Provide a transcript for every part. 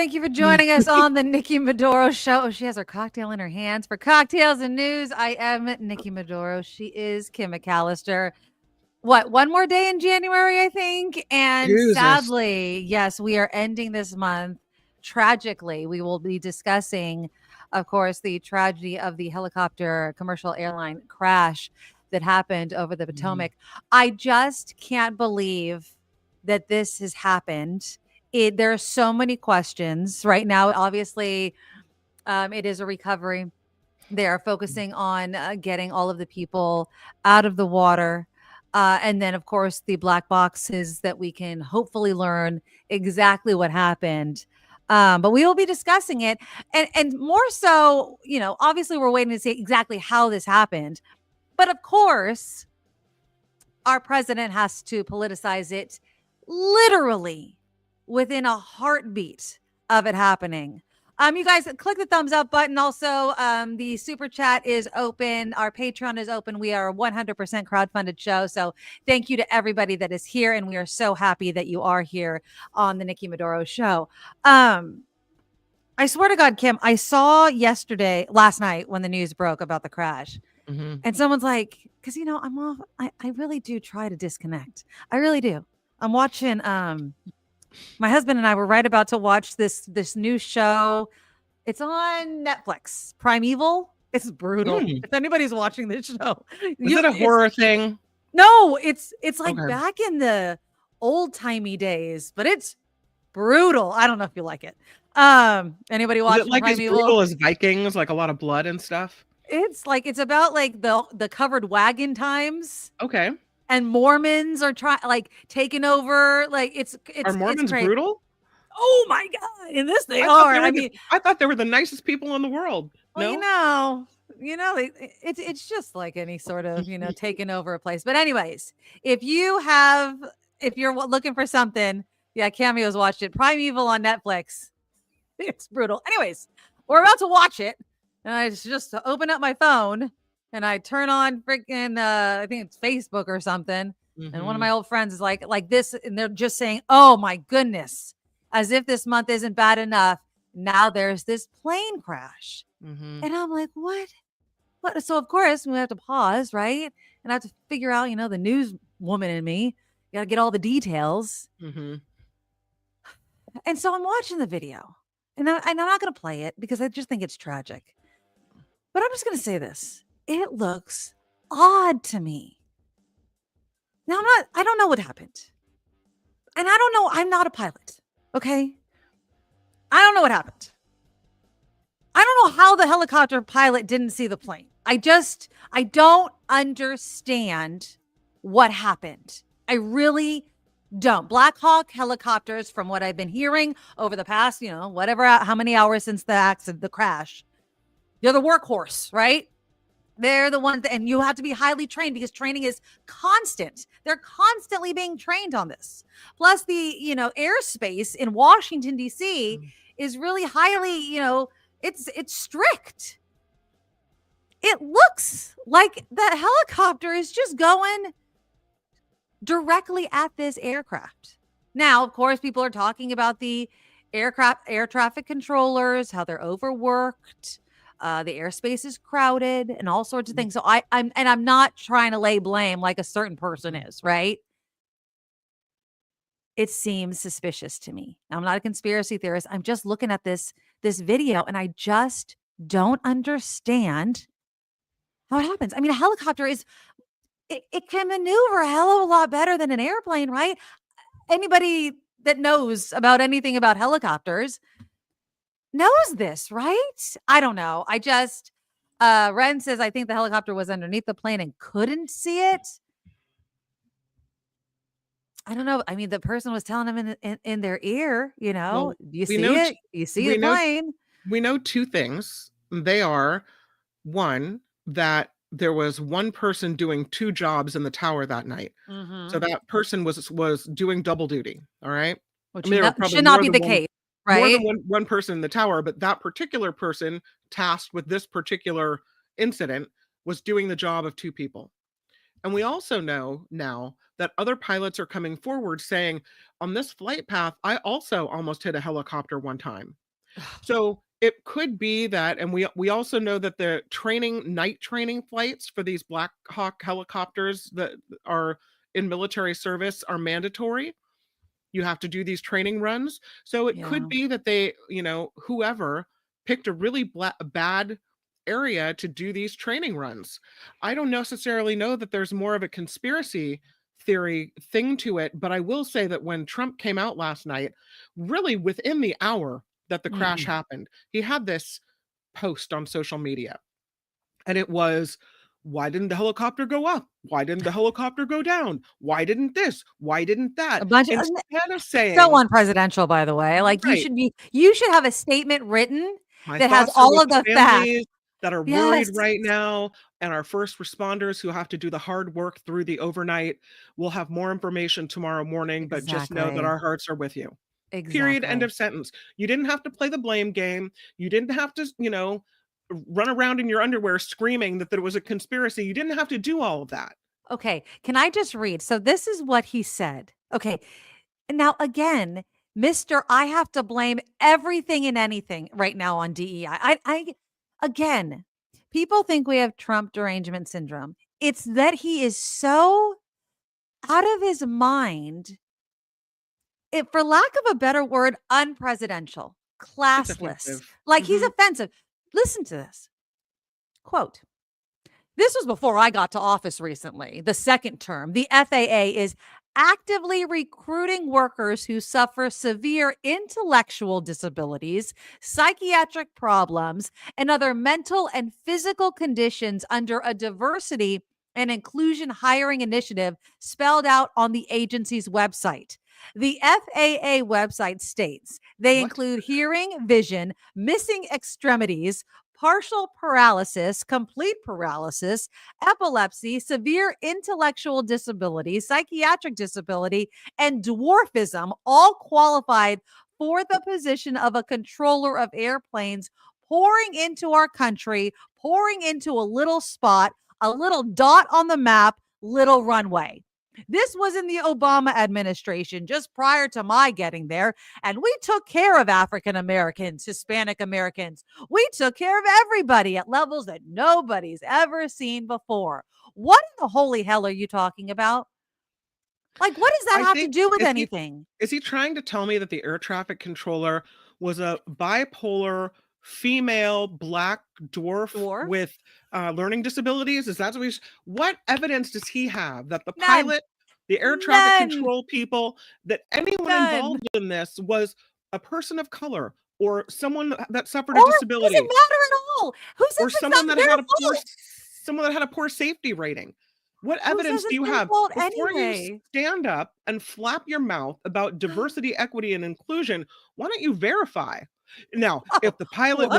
Thank you for joining us on the Nikki Maduro Show. Oh, she has her cocktail in her hands. For Cocktails and News, I am Nikki Maduro. She is Kim McAllister. What, one more day in January, I think? And Jesus. sadly, yes, we are ending this month tragically. We will be discussing, of course, the tragedy of the helicopter commercial airline crash that happened over the Potomac. I just can't believe that this has happened. There are so many questions right now. Obviously, it is a recovery. They are focusing on getting all of the people out of the water. And then, of course, the black boxes that we can hopefully learn exactly what happened. But we will be discussing it. And more so, obviously, we're waiting to see exactly how this happened. But of course, our president has to politicize it literally within a heartbeat of it happening. You guys click the thumbs up button. Also, the super chat is open. Our Patreon is open. We are a 100% crowdfunded show. So thank you to everybody that is here. And we are so happy that you are here on the Nikki Maduro Show. I swear to God, Kim, I saw last night when the news broke about the crash. And someone's like, because, I'm off. I really do try to disconnect. I really do. I'm watching my husband and I were right about to watch this new show. It's on Netflix, Primeval. It's brutal. If anybody's watching this show, is it a horror thing? No, it's like back in the old timey days, but it's brutal. I don't know if you like it. Anybody watching like Primeval? as brutal as Vikings, like a lot of blood and stuff? It's about like the covered wagon times. Okay. And Mormons are taking over. Like it's are Mormons it's brutal? Oh my God! In this they are. I thought they were the nicest people in the world. Well, it's just like any sort of taking over a place. But anyways, if you're looking for something, Cameo's watched it. Primeval on Netflix. It's brutal. Anyways, we're about to watch it, and I just open up my phone. And I turn on freaking, I think it's Facebook or something. And one of my old friends is like this. And they're just saying, oh, my goodness, as if this month isn't bad enough. Now there's this plane crash. And I'm like, what? So, of course, we have to pause, right? And I have to figure out, the news woman in me. You got to get all the details. And so I'm watching the video. And I'm not going to play it because I just think it's tragic. But I'm just going to say this. It looks odd to me. Now, I don't know what happened. And I don't know. I'm not a pilot. Okay. I don't know what happened. I don't know how the helicopter pilot didn't see the plane. I don't understand what happened. I really don't. Black Hawk helicopters, from what I've been hearing over the past, how many hours since the accident, the crash, they're the workhorse, right? They're the ones and you have to be highly trained because training is constant. They're constantly being trained on this. Plus the, airspace in Washington, D.C. is really highly, it's strict. It looks like the helicopter is just going directly at this aircraft. Now, of course, people are talking about the air traffic controllers, how they're overworked. The airspace is crowded and all sorts of things. So I'm not trying to lay blame like a certain person is, right? It seems suspicious to me. I'm not a conspiracy theorist. I'm just looking at this video and I just don't understand how it happens. I mean, a helicopter it can maneuver a hell of a lot better than an airplane, right? Anybody that knows about anything about helicopters knows this, right? I don't know. I just, Ren says, I think the helicopter was underneath the plane and couldn't see it. I don't know. I mean, the person was telling them in their ear, you see it, you see the plane. We know two things. They are, one, that there was one person doing two jobs in the tower that night. So that person was doing double duty. All right. Which should not be the case. Right? More than one person in the tower, but that particular person tasked with this particular incident was doing the job of two people. And we also know now that other pilots are coming forward saying, on this flight path, I also almost hit a helicopter one time. So it could be that, and we also know that the night training flights for these Black Hawk helicopters that are in military service are mandatory. You have to do these training runs. So it could be that they, whoever picked a really bad area to do these training runs. I don't necessarily know that there's more of a conspiracy theory thing to it, but I will say that when Trump came out last night, really within the hour that the crash happened, he had this post on social media, and it was, why didn't the helicopter go up? Why didn't the helicopter go down? Why didn't this? Why didn't that? A bunch of Instead of saying, so unpresidential, by the way. Like right, you should have a statement written my that has thoughts are all with of the the facts. families that are worried right now, and our first responders who have to do the hard work through the overnight. We'll have more information tomorrow morning, but just know that our hearts are with you. Period. End of sentence. You didn't have to play the blame game. You didn't have to, run around in your underwear screaming that there was a conspiracy. You didn't have to do all of that. Okay. Can I just read? So this is what he said. Okay. Now, again, Mr. I have to blame everything and anything right now on DEI. Again, people think we have Trump derangement syndrome. It's that he is so out of his mind, for lack of a better word, unpresidential, classless. Like he's offensive. Listen to this. Quote, this was before I got to office recently, the second term. The FAA is actively recruiting workers who suffer severe intellectual disabilities, psychiatric problems, and other mental and physical conditions under a diversity and inclusion hiring initiative spelled out on the agency's website. The FAA website states they include hearing, vision, missing extremities, partial paralysis, complete paralysis, epilepsy, severe intellectual disability, psychiatric disability, and dwarfism, all qualified for the position of a controller of airplanes pouring into our country, pouring into a little spot, a little dot on the map, little runway. This was in the Obama administration just prior to my getting there. And we took care of African Americans, Hispanic Americans. We took care of everybody at levels that nobody's ever seen before. What in the holy hell are you talking about? Like, what does that have to do with anything? Is he trying to tell me that the air traffic controller was a bipolar female Black dwarf? With learning disabilities? Is that what evidence does he have that the pilot, the air traffic control people, that anyone involved in this was a person of color or someone that suffered a disability? Doesn't matter at all. Who says or someone that had a poor safety rating? What evidence do you have before you stand up and flap your mouth about diversity, equity, and inclusion? Why don't you verify? Now, if the pilot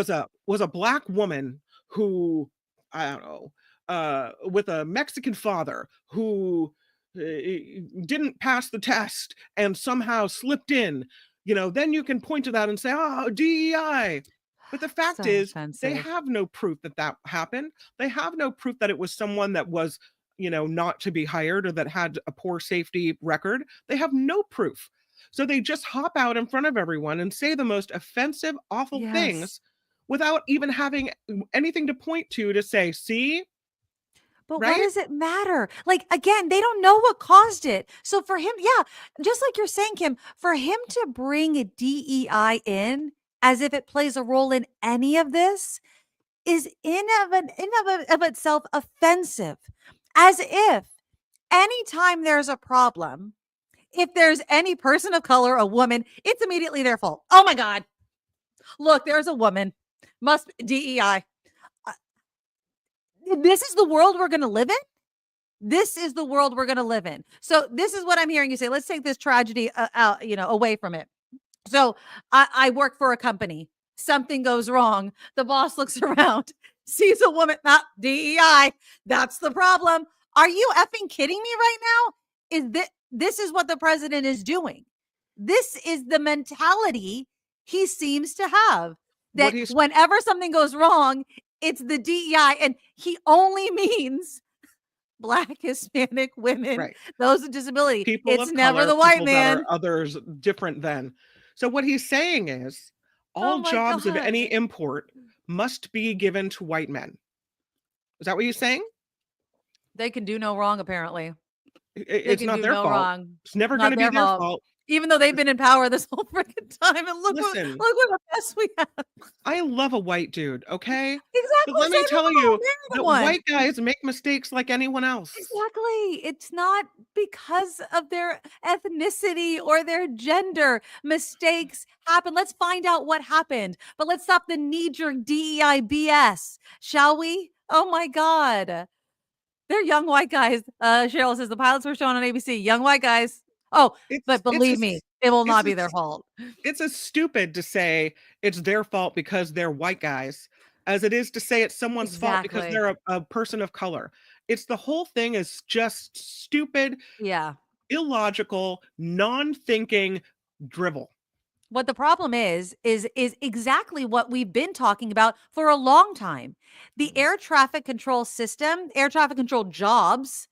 was a Black woman who, I don't know, with a Mexican father who didn't pass the test and somehow slipped in, then you can point to that and say, oh, DEI. But the fact is, they have no proof that happened. They have no proof that it was someone that was, not to be hired or that had a poor safety record. They have no proof. So they just hop out in front of everyone and say the most offensive, awful things without even having anything to point to say, see? But what does it matter? Like, again, they don't know what caused it. So for him, just like you're saying, Kim, for him to bring a DEI in as if it plays a role in any of this is in of itself offensive. As if anytime there's a problem, if there's any person of color, a woman, it's immediately their fault. Oh my God. Look, there's a woman. Must DEI. This is the world we're going to live in. This is the world we're going to live in. So this is what I'm hearing you say. Let's take this tragedy away from it. So I work for a company. Something goes wrong. The boss looks around, sees a woman, not DEI. That's the problem. Are you effing kidding me right now? This is what the president is doing. This is the mentality he seems to have, that whenever something goes wrong, it's the DEI, and he only means Black, Hispanic, women, Right. those with disability. People It's of never color, the white people that man. are others different than. So what he's saying is Oh all my jobs of God. any import must be given to white men. Is that what he's saying? They can do no wrong, apparently. They It's can not do their no fault. wrong. It's never going Not to be their their fault. fault. Even though they've been in power this whole freaking time, and Listen, look what a mess we have. I love a white dude, okay? But Exactly, let me same tell here. you Marry that one. white guys make mistakes like anyone else. Exactly. It's not because of their ethnicity or their gender. Mistakes happen. Let's find out what happened. But let's stop the knee-jerk DEI BS, shall we? Oh my God. They're young white guys. Cheryl says the pilots were shown on ABC. Young white guys. Oh, but It's believe me, it will not be their fault. it's as stupid to say it's their fault because they're white guys as it is to say it's someone's fault because Exactly. they're a person of color. It's the whole thing is just stupid, Yeah. illogical, non-thinking drivel. What the problem is exactly what we've been talking about for a long time. The Mhm. air traffic control system, air traffic control jobs,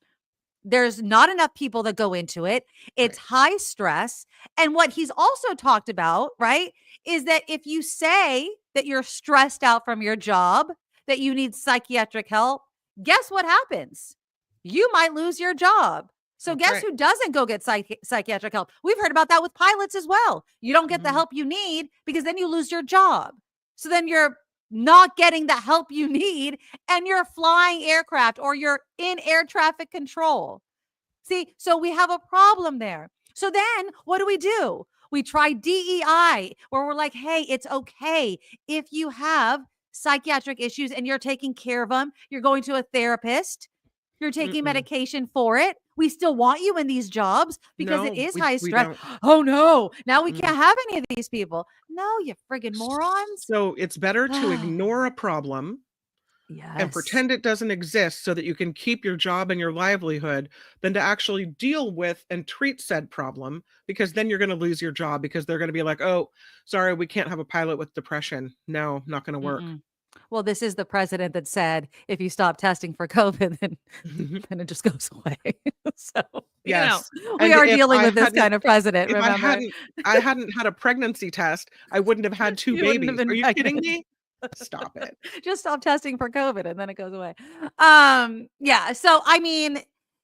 there's not enough people that go into it. It's Right. high stress. And what he's also talked about, right, is that if you say that you're stressed out from your job, that you need psychiatric help, guess what happens? You might lose your job. So That's guess right. who doesn't go get psychiatric help? We've heard about that with pilots as well. You don't get the Mhm. help you need because then you lose your job. So then you're not getting the help you need and you're flying aircraft or you're in air traffic control. See, so we have a problem there. So then what do? We try DEI where we're like, hey, it's okay if you have psychiatric issues and you're taking care of them, you're going to a therapist, you're taking Mm-mm. medication for it. We still want you in these jobs because it No, is high we stress. don't. Oh no, now we Mm. can't have any of these people. No, you friggin' morons. So it's better to ignore a problem and Yes. pretend it doesn't exist so that you can keep your job and your livelihood than to actually deal with and treat said problem because then you're going to lose your job because they're going to be like, "Oh, sorry, we can't have a pilot with depression. No, not going to work." Mm-mm. Well, this is the president that said if you stop testing for COVID, then it just goes away. So, Yes. we And are dealing with this kind of president, if remember? I hadn't had a pregnancy test, I wouldn't have had 2 You wouldn't have babies. been Are you kidding pregnant. me? Stop it. Just stop testing for COVID and then it goes away. Yeah. So I mean,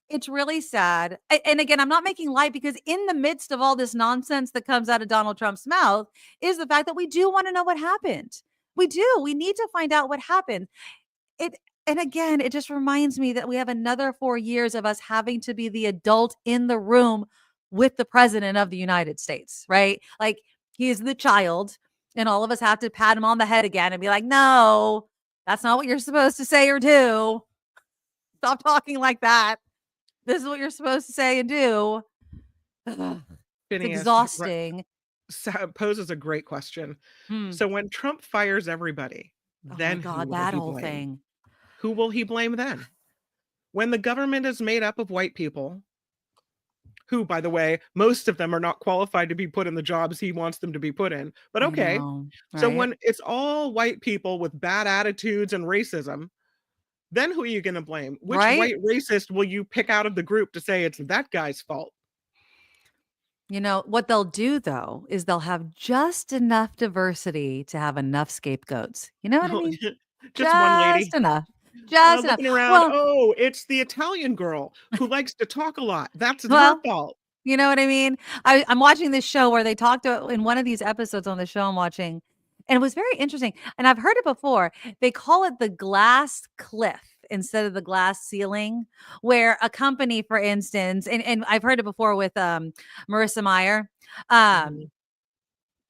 it's really sad. And again, I'm not making light because in the midst of all this nonsense that comes out of Donald Trump's mouth is the fact that we do want to know what happened. We do. We need to find out what happened. It and again, it just reminds me that we have another 4 years of us having to be the adult in the room with the president of the United States, right? Like he is the child and all of us have to pat him on the head again and be like, "No, that's not what you're supposed to say or do. Stop talking like that. This is what you're supposed to say and do." Ugh, it's Phineas exhausting. poses a great question. Hmm. So when Trump fires everybody, Oh my then who God, will that he whole blame? thing. Who will he blame then? When the government is made up of white people, who, by the way, most of them are not qualified to be put in the jobs he wants them to be put in. But I okay. know, So right? when it's all white people with bad attitudes and racism, then who are you going to blame? Which Right? white racist will you pick out of the group to say it's that guy's fault? What they'll do though is they'll have just enough diversity to have enough scapegoats. You know what I mean? Just one Just lady enough. Just enough. looking around. Well, Oh, it's the Italian girl who likes to talk a lot. That's her well, fault. you know what I mean? I'm watching this show where they talked to in one of these episodes on the show I'm watching, and it was very interesting. And I've heard it before. They call it the glass cliff instead of the glass ceiling, where a company, for instance, and I've heard it before with Marissa Meyer. Um, Mhm.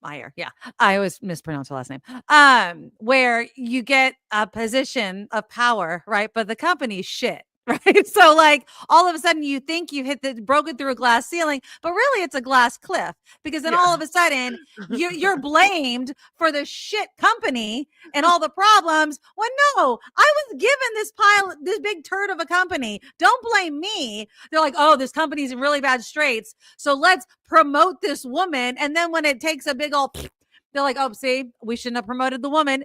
Meyer, yeah. I always mispronounce her last name. Where you get a position of power, right? But the company's shit. Right. So like all of a sudden you think you hit the broken through a glass ceiling, but really it's a glass cliff because then Yeah. all of a sudden you're blamed for the shit company and all the problems. When no, I was given this big turd of a company. Don't blame me. They're like, oh, this company's in really bad straits. So let's promote this woman. And then when it takes a big old, they're like, oh, see, we shouldn't have promoted the woman.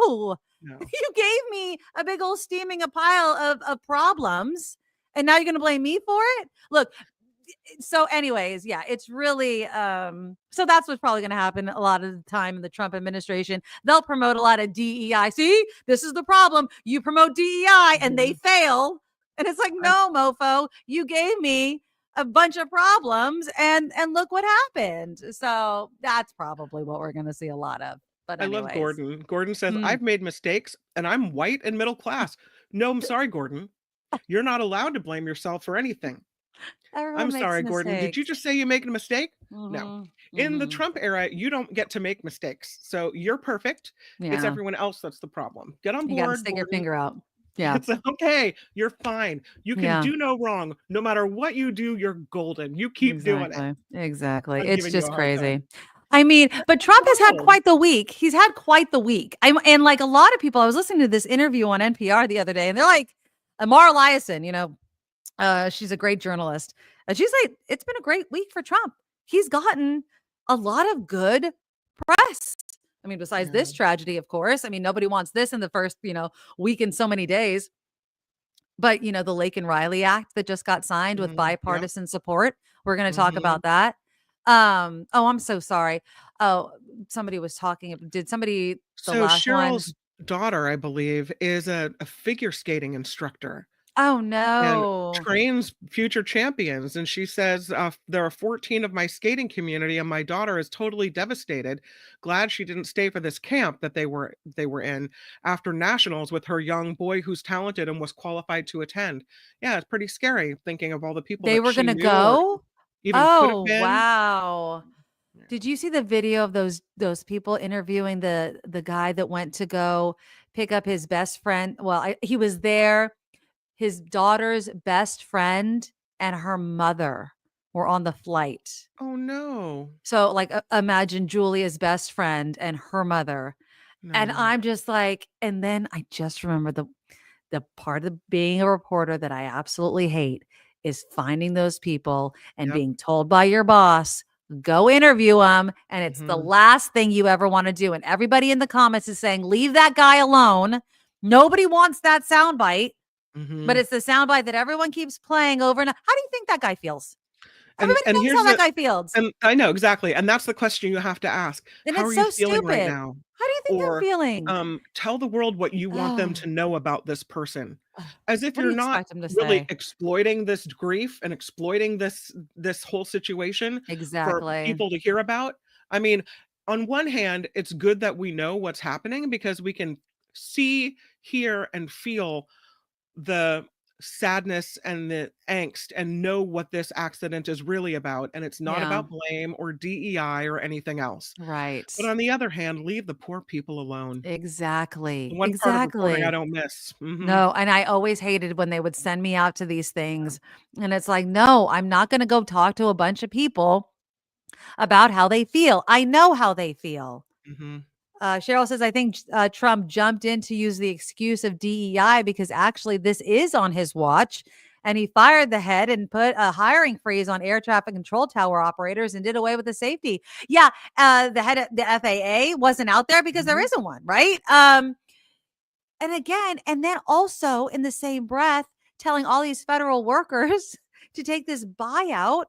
No, No. you gave me a big old steaming a pile of problems. And now you're going to blame me for it? Look, so anyways, yeah, it's really so that's what's probably going to happen a lot of the time in the Trump administration. They'll promote a lot of DEI. See, this is the problem. You promote DEI and they fail. And it's like, no, mofo, you gave me a bunch of problems and look what happened. So that's probably what we're going to see a lot of. But I love anyways. Gordon. Gordon says, I've made mistakes and I'm white and middle class. No, I'm sorry, Gordon. You're not allowed to blame yourself for anything. Everyone I'm makes sorry, Gordon. Did you mistakes. just say you make a mistake? No. In the Trump era, you don't get to make mistakes. So you're perfect. It's Yeah. everyone else that's the problem. Get on You got to board, stick your Gordon. finger out. Yeah. It's okay. You're fine. You can Yeah. do no wrong. No matter what you do, you're golden. You keep doing it. Exactly. I'm It's giving you just a hard crazy. time. I mean, but Trump has had wild. quite the week. He's had quite the week. And like a lot of people, I was listening to this interview on NPR the other day, and they're like, Amara Liasson, you know, she's a great journalist. And she's like, it's been a great week for Trump. He's gotten a lot of good press. I mean, besides this tragedy, of course. I mean, nobody wants this in the first, week in so many days. But, the Laken Riley Act that just got signed with bipartisan support. We're going to talk about that. Oh, I'm so sorry. Oh, somebody was talking. Did somebody, the So last Cheryl's one? daughter, I believe, is a figure skating instructor. Oh, And no. trains future champions. And she says, there are 14 of my skating community, and my daughter is totally devastated. Glad she didn't stay for this camp that they were in after nationals with her young boy who's talented and was qualified to attend. Yeah, it's pretty scary thinking of all the people They that were she going to knew or go? even could have Oh, been. wow. Yeah. Did you see the video of those people interviewing the guy that went to go pick up his best friend? Well, he was there. His daughter's best friend and her mother were on the flight. Oh no. So, like, imagine Julia's best friend and her mother. And No. I'm just like, and then I just remember the part of being a reporter that I absolutely hate is finding those people and Yep. being told by your boss, go interview them. And it's the Mhm. last thing you ever want to do. And everybody in the comments is saying, leave that guy alone. Nobody wants that soundbite, but Mhm. it's the soundbite that everyone keeps playing over. And how do you think that guy feels? And Everybody and knows here's how that the guy feels. and I know exactly, and that's the question you have to ask. And How are it's you so feeling right stupid. now? How do you think they're Or feeling? tell the world what you want them Oh, to know about this person. As if what do you're you not expect him to really say? exploiting this grief and exploiting this whole situation for Exactly. people to hear about. I mean, on one hand, it's good that we know what's happening because we can see, hear, and feel the sadness and the angst and know what this accident is really about, and it's not Yeah. about blame or DEI or anything else. Right. But on the other hand, leave the poor people alone. The Exactly. one part of reporting I Exactly. don't miss. Mhm. No, and I always hated when they would send me out to these things, and it's like, "No, I'm not gonna go talk to a bunch of people about how they feel. I know how they feel." Mhm. Cheryl says, "I think Trump jumped in to use the excuse of DEI because actually this is on his watch, and he fired the head and put a hiring freeze on air traffic control tower operators and did away with the safety." Yeah, the head of the FAA wasn't out there because there Mhm. isn't one, right? And again, and then also in the same breath, telling all these federal workers to take this buyout,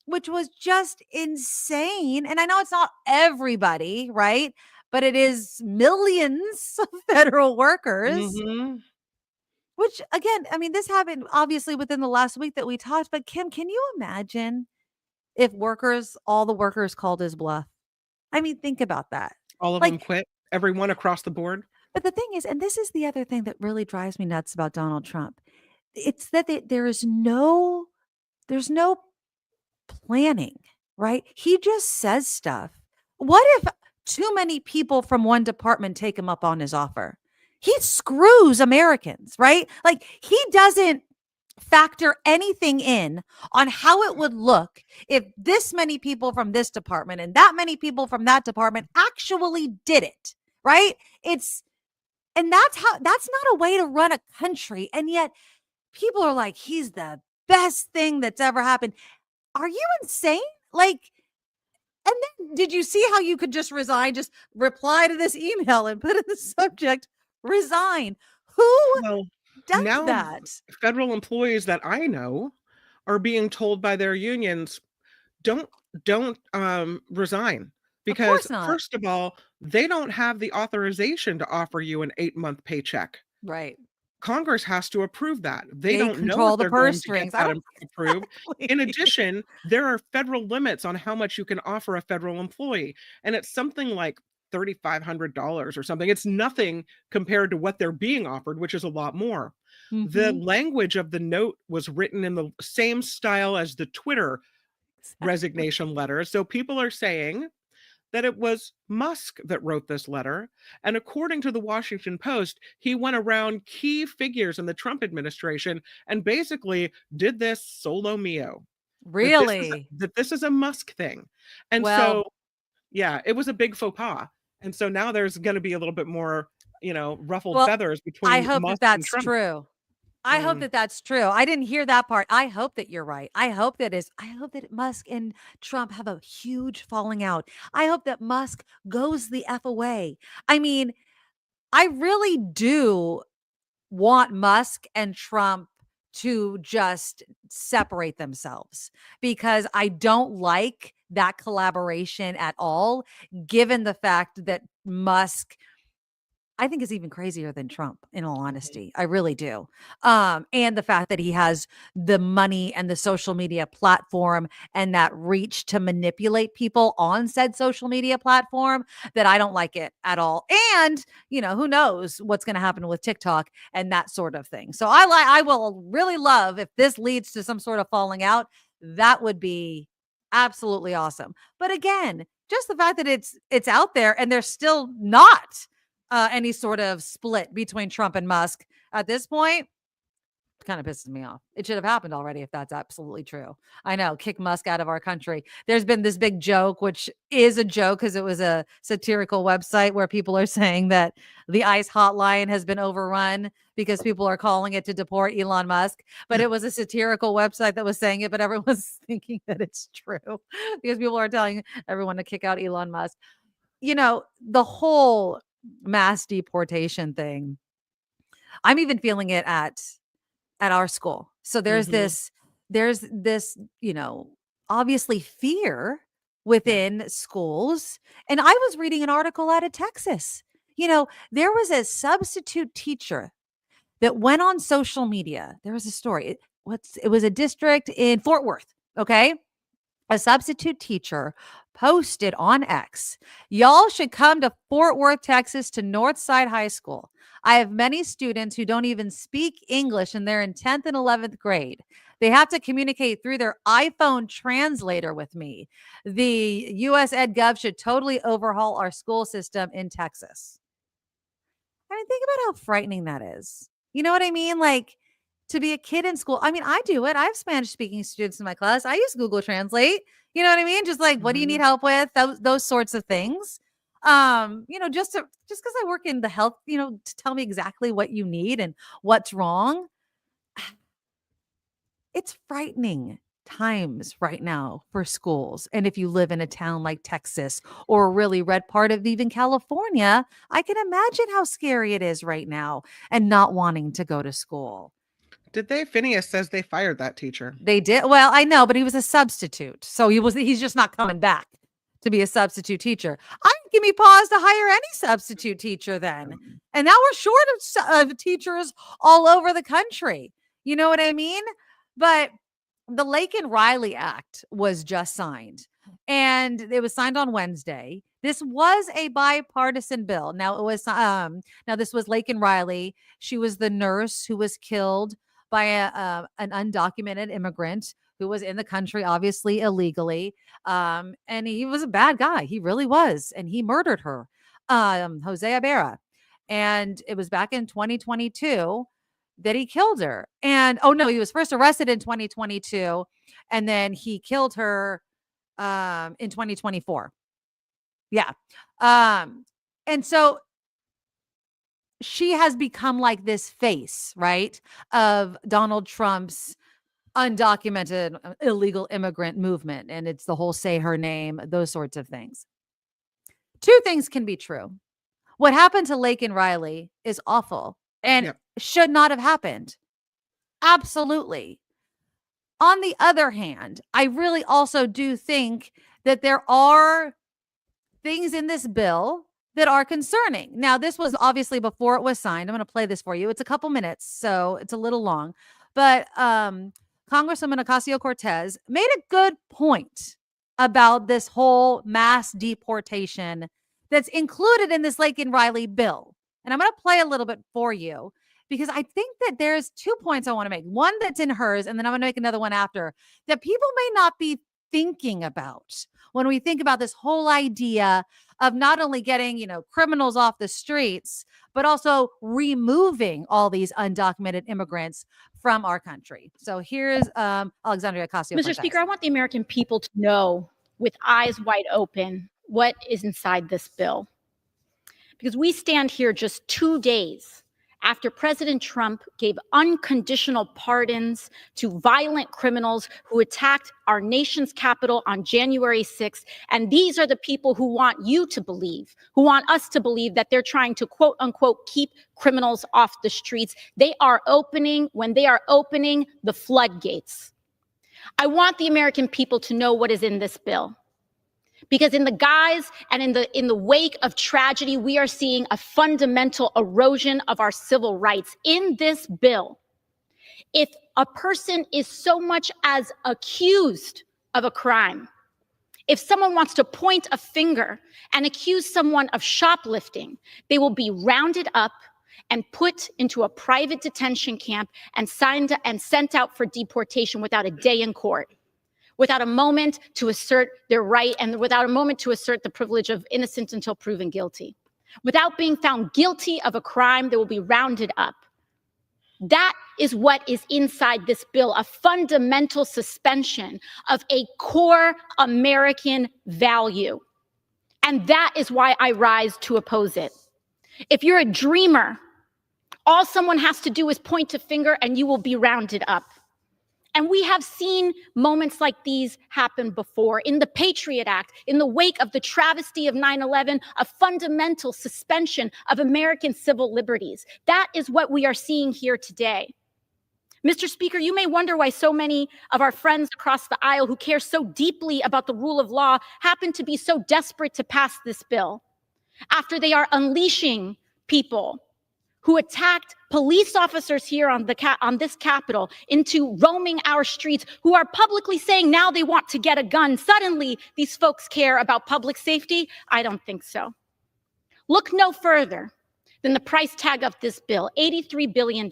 which was just insane. And I know it's not everybody, right? But it is millions of federal workers, Mhm. which again, I mean, this happened obviously within the last week that we talked. But Kim, can you imagine if all the workers called his bluff? I mean, think about that. All of them Like, quit. Everyone across the board. but the thing is, and this is the other thing that really drives me nuts about Donald Trump. It's that there's no planning, right? He just says stuff. What if too many people from one department take him up on his offer? He screws Americans, right? Like he doesn't factor anything in on how it would look if this many people from this department and that many people from that department actually did it, right? And that's not a way to run a country. And yet people are like, he's the best thing that's ever happened. Are you insane? Like, and then did you see how you could just resign? Just reply to this email and put in the subject, resign. Who Well, does now that? federal employees that I know are being told by their unions, don't resign, Of because course not. first of all, they don't have the authorization to offer you an 8-month paycheck. Right. Congress has to approve that. They They don't know if control the they're purse going to get strings. I that don't approved. In exactly. addition, there are federal limits on how much you can offer a federal employee, and it's something like $3,500 or something. It's nothing compared to what they're being offered, which is a lot more. The Mhm. language of the note was written in the same style as the Twitter resignation letter. So people are saying that it was Musk that wrote this letter. And according to the Washington Post, he went around key figures in the Trump administration and basically did this solo mio. Really? That this is a Musk thing. And Well so yeah, it was a big faux pas. And so now there's going to be a little bit more, ruffled well, feathers I between hope that Musk and that's Trump. true. I hope Mm. that that's true. I didn't hear that part. I hope that you're right. I hope that Musk and Trump have a huge falling out. I hope that Musk goes the F away. I mean, I really do want Musk and Trump to just separate themselves because I don't like that collaboration at all, given the fact that Musk I think is even crazier than Trump, in all honesty. I really do. And the fact that he has the money and the social media platform and that reach to manipulate people on said social media platform, that I don't like it at all. And, who knows what's going to happen with TikTok and that sort of thing. So I will really love if this leads to some sort of falling out. That would be absolutely awesome. But again, just the fact that it's out there and there's still not any sort of split between Trump and Musk at this point kind of pisses me off. It should have happened already if that's absolutely true. I know, kick Musk out of our country. There's been this big joke, which is a joke because it was a satirical website where people are saying that the ICE hotline has been overrun because people are calling it to deport Elon Musk. But it was a satirical website that was saying it, but everyone's thinking that it's true because people are telling everyone to kick out Elon Musk. The whole mass deportation thing, I'm even feeling it at our school. So Mhm. there's this, obviously fear Yeah. within schools. And I was reading an article out of Texas. There was a substitute teacher that went on social media. There was a story. It was a district in Fort Worth, okay? A substitute teacher posted on X, "Y'all should come to Fort Worth, Texas to Northside High School. I have many students who don't even speak English and they're in 10th and 11th grade. They have to communicate through their iPhone translator with me. The US Ed Gov should totally overhaul our school system in Texas." I mean, think about how frightening that is. You know what I mean? Like, to be a kid in school. I mean, I do it. I have Spanish speaking students in my class. I use Google Translate. You know what I mean? Just like, what do you need Mhm. help with? Those sorts of things. Just because I work in the health, to tell me exactly what you need and what's wrong. It's frightening times right now for schools. And if you live in a town like Texas or a really red part of even California, I can imagine how scary it is right now and not wanting to go to school. Did they Phineas says they fired that teacher. They did. Well, I know, but he was a substitute. So he's just not coming back to be a substitute teacher. I give me pause to hire any substitute teacher then. And now we're short of teachers all over the country. You know what I mean? But the Laken Riley Act was just signed and it was signed on Wednesday. This was a bipartisan bill. Now this was Laken Riley. She was the nurse who was killed by an undocumented immigrant who was in the country, obviously illegally. And he was a bad guy. He really was. And he murdered her, Jose Abera. And it was back in 2022 that he killed her. And oh no, he was first arrested in 2022 and then he killed her in 2024. Yeah. Um and so she has become like this face, right, of Donald Trump's undocumented illegal immigrant movement. And it's the whole say her name, those sorts of things. Two things can be true. What happened to Laken Riley is awful. And Yep. should not have happened. Absolutely. On the other hand, I really also do think that there are things in this bill that are concerning. Now, this was obviously before it was signed. I'm going to play this for you. It's a couple minutes, so it's a little long. But Congresswoman Ocasio-Cortez made a good point about this whole mass deportation that's included in this Laken Riley bill. And I'm going to play a little bit for you because I think that there's 2 points I want to make. One that's in hers, and then I'm going to make another one after, that people may not be thinking about when we think about this whole idea of not only getting, criminals off the streets, but also removing all these undocumented immigrants from our country. So here's Alexandria Ocasio-Cortez. Mr. Speaker, I want the American people to know with eyes wide open what is inside this bill. Because we stand here just 2 days after President Trump gave unconditional pardons to violent criminals who attacked our nation's capital on January 6th. And these are the people who want you to believe, who want us to believe that they're trying to, quote unquote, keep criminals off the streets. When they are opening the floodgates. I want the American people to know what is in this bill. Because in the guise and in the wake of tragedy, we are seeing a fundamental erosion of our civil rights. In this bill, if a person is so much as accused of a crime, if someone wants to point a finger and accuse someone of shoplifting, they will be rounded up and put into a private detention camp and sent out for deportation without a day in court, without a moment to assert their right and without a moment to assert the privilege of innocent until proven guilty. Without being found guilty of a crime, they will be rounded up. That is what is inside this bill, a fundamental suspension of a core American value. And that is why I rise to oppose it. If you're a dreamer, all someone has to do is point a finger and you will be rounded up. And we have seen moments like these happen before. In the Patriot Act, in the wake of the travesty of 9/11, a fundamental suspension of American civil liberties. That is what we are seeing here today. Mr. Speaker, you may wonder why so many of our friends across the aisle who care so deeply about the rule of law happen to be so desperate to pass this bill after they are unleashing people who attacked police officers here on this Capitol into roaming our streets, who are publicly saying now they want to get a gun. Suddenly, these folks care about public safety? I don't think so. Look no further than the price tag of this bill, $83 billion.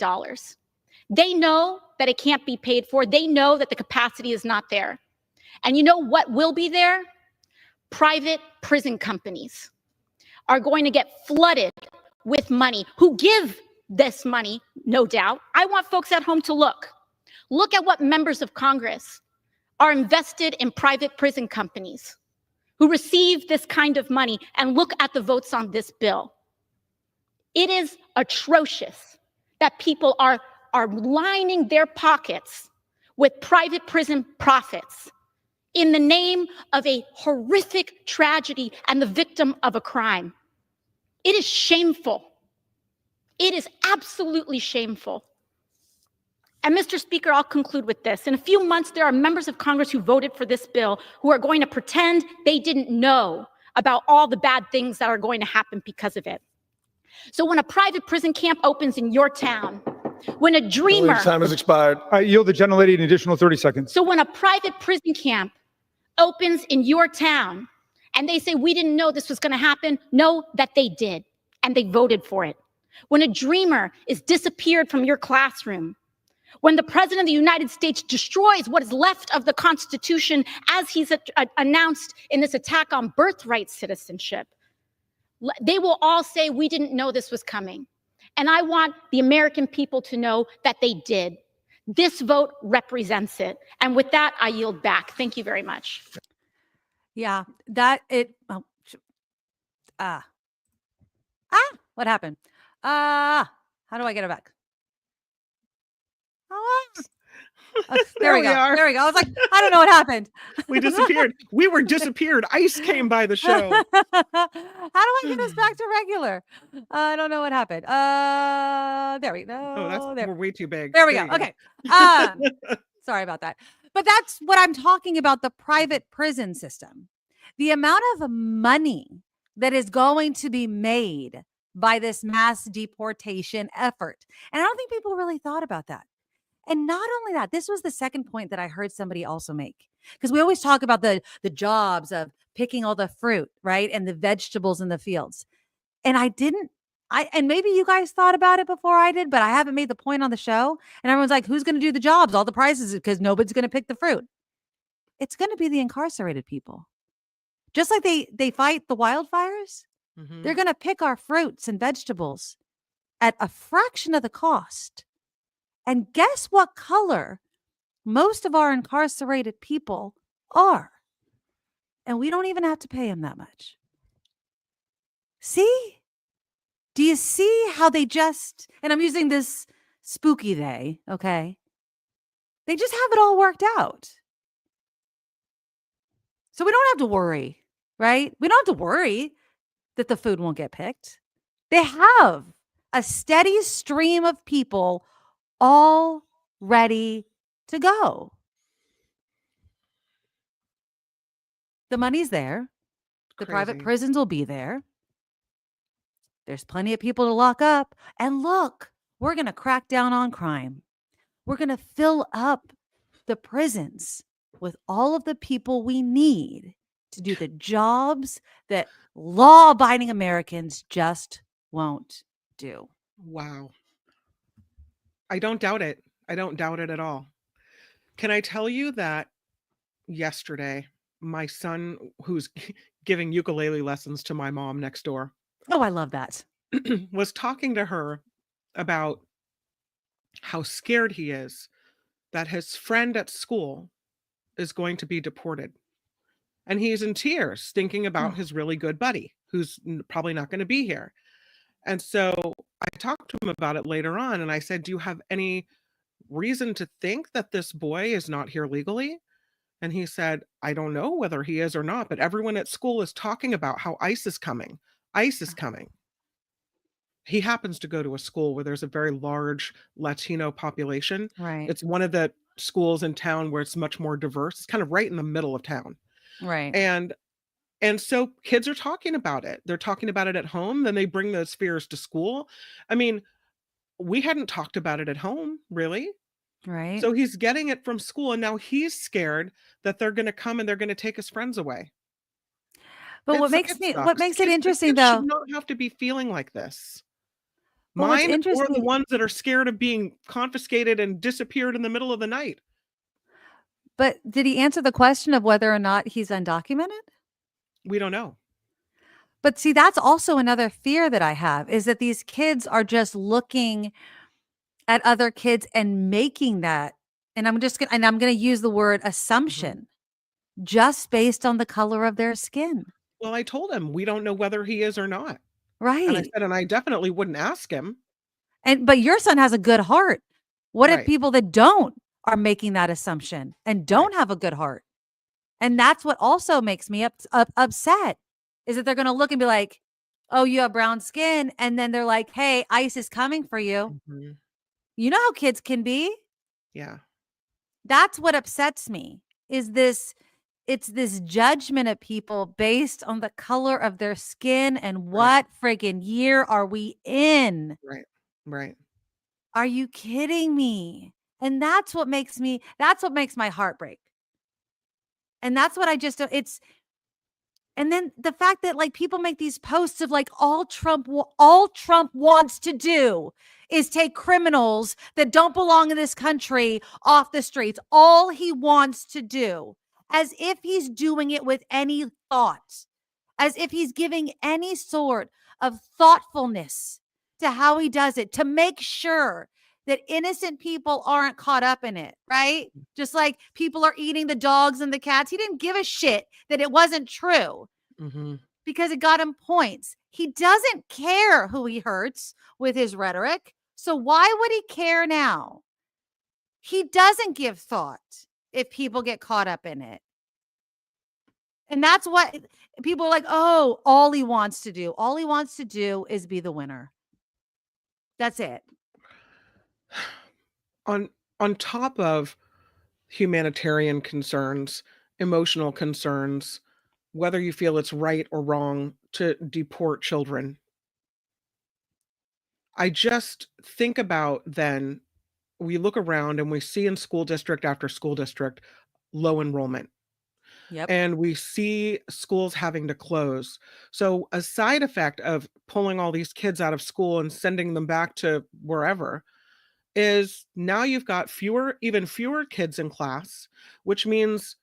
They know that it can't be paid for. They know that the capacity is not there. And you know what will be there? Private prison companies are going to get flooded with money, who give this money, no doubt. I want folks at home to look. Look at what members of Congress are invested in private prison companies who receive this kind of money, and look at the votes on this bill. It is atrocious that people are lining their pockets with private prison profits in the name of a horrific tragedy and the victim of a crime. It is shameful. It is absolutely shameful. And Mr. Speaker, I'll conclude with this. In a few months, there are members of Congress who voted for this bill who are going to pretend they didn't know about all the bad things that are going to happen because of it. So when a private prison camp opens in your town, when a dreamer... Time has expired. I yield the gentlelady an additional 30 seconds. So when a private prison camp opens in your town, and they say, we didn't know this was going to happen, know that they did, and they voted for it. When a dreamer is disappeared from your classroom, when the President of the United States destroys what is left of the Constitution as he's announced in this attack on birthright citizenship, they will all say, we didn't know this was coming. And I want the American people to know that they did. This vote represents it. And with that, I yield back. Thank you very much. Yeah, what happened? How do I get it back? There we we go. are. There we go. I was like, I don't know what happened. We disappeared. We were disappeared. ICE came by the show. How do I get us back to regular? I don't know what happened. There we go. Oh, there. we're way too big. There we There go. you go. Okay. Sorry about that. But that's what I'm talking about, the private prison system. The amount of money that is going to be made by this mass deportation effort. And I don't think people really thought about that. And not only that, this was the second point that I heard somebody also make. Because we always talk about the jobs of picking all the fruit, right? And the vegetables in the fields. And and maybe you guys thought about it before I did, but I haven't made the point on the show. And everyone's like, who's going to do the jobs? All the prizes, because nobody's going to pick the fruit. It's going to be the incarcerated people. Just like they fight the wildfires, they're going to pick our fruits and vegetables at a fraction of the cost. And guess what color most of our incarcerated people are? And we don't even have to pay them that much. See? Do you see how they just, and I'm using this spooky they, okay? They just have it all worked out. So we don't have to worry, right? We don't have to worry that the food won't get picked. They have a steady stream of people all ready to go. The money's there. The private Crazy. prisons will be there. There's plenty of people to lock up. And look, we're going to crack down on crime. We're going to fill up the prisons with all of the people we need to do the jobs that law-abiding Americans just won't do. Wow. I don't doubt it. I don't doubt it at all. Can I tell you that yesterday, my son, who's giving ukulele lessons to my mom next door, Oh, I love that. was talking to her about how scared he is that his friend at school is going to be deported. And he's in tears thinking about his really good buddy who's probably not going to be here. And so I talked to him about it later on, and I said, do you have any reason to think that this boy is not here legally? And he said, I don't know whether he is or not, but everyone at school is talking about how ICE is coming. ICE is coming. He happens to go to a school where there's a very large Latino population. Right. It's one of the schools in town where it's much more diverse. It's kind of right in the middle of town. Right. And so kids are talking about it. They're talking about it at home. Then they bring those fears to school. I mean, we hadn't talked about it at home, really. Right. So he's getting it from school, and now he's scared that they're going to come and they're going to take his friends away. But what It makes it Kids interesting should though, not have to be feeling like this. Well, what's Mine or the interesting- ones that are scared of being confiscated and disappeared in the middle of the night. but did he answer the question of whether or not he's undocumented? We don't know. But see, that's also another fear that I have, is that these kids are just looking at other kids and making that, and I'm going to use the word assumption, just based on the color of their skin. Well, I told him we don't know whether he is or not. Right. And I said, and I definitely wouldn't ask him. But your son has a good heart. What if Right. people that don't are making that assumption and don't have a good heart? And that's what also makes me upset, is that they're going to look and be like, oh, you have brown skin. And then they're like, hey, ICE is coming for you. Mhm. You know how kids can be. Yeah. That's what upsets me, is this. It's this judgment of people based on the color of their skin and what friggin' year are we in? Right. Right. Are you kidding me? And that's what makes my heart break. And that's what and then the fact that like people make these posts of like all Trump wants to do is take criminals that don't belong in this country off the streets. All he wants to do, as if he's doing it with any thought, as if he's giving any sort of thoughtfulness to how he does it, to make sure that innocent people aren't caught up in it, right? Just like people are eating the dogs and the cats. He didn't give a shit that it wasn't true because it got him points. He doesn't care who he hurts with his rhetoric. So why would he care now? He doesn't give thought if people get caught up in it. And that's what people are like, oh, all he wants to do is be the winner. That's it. On top of humanitarian concerns, emotional concerns, whether you feel it's right or wrong to deport children, I just think about then we look around and we see in school district after school district low enrollment. Yep. And we see schools having to close. So a side effect of pulling all these kids out of school and sending them back to wherever is now you've got even fewer kids in class, which means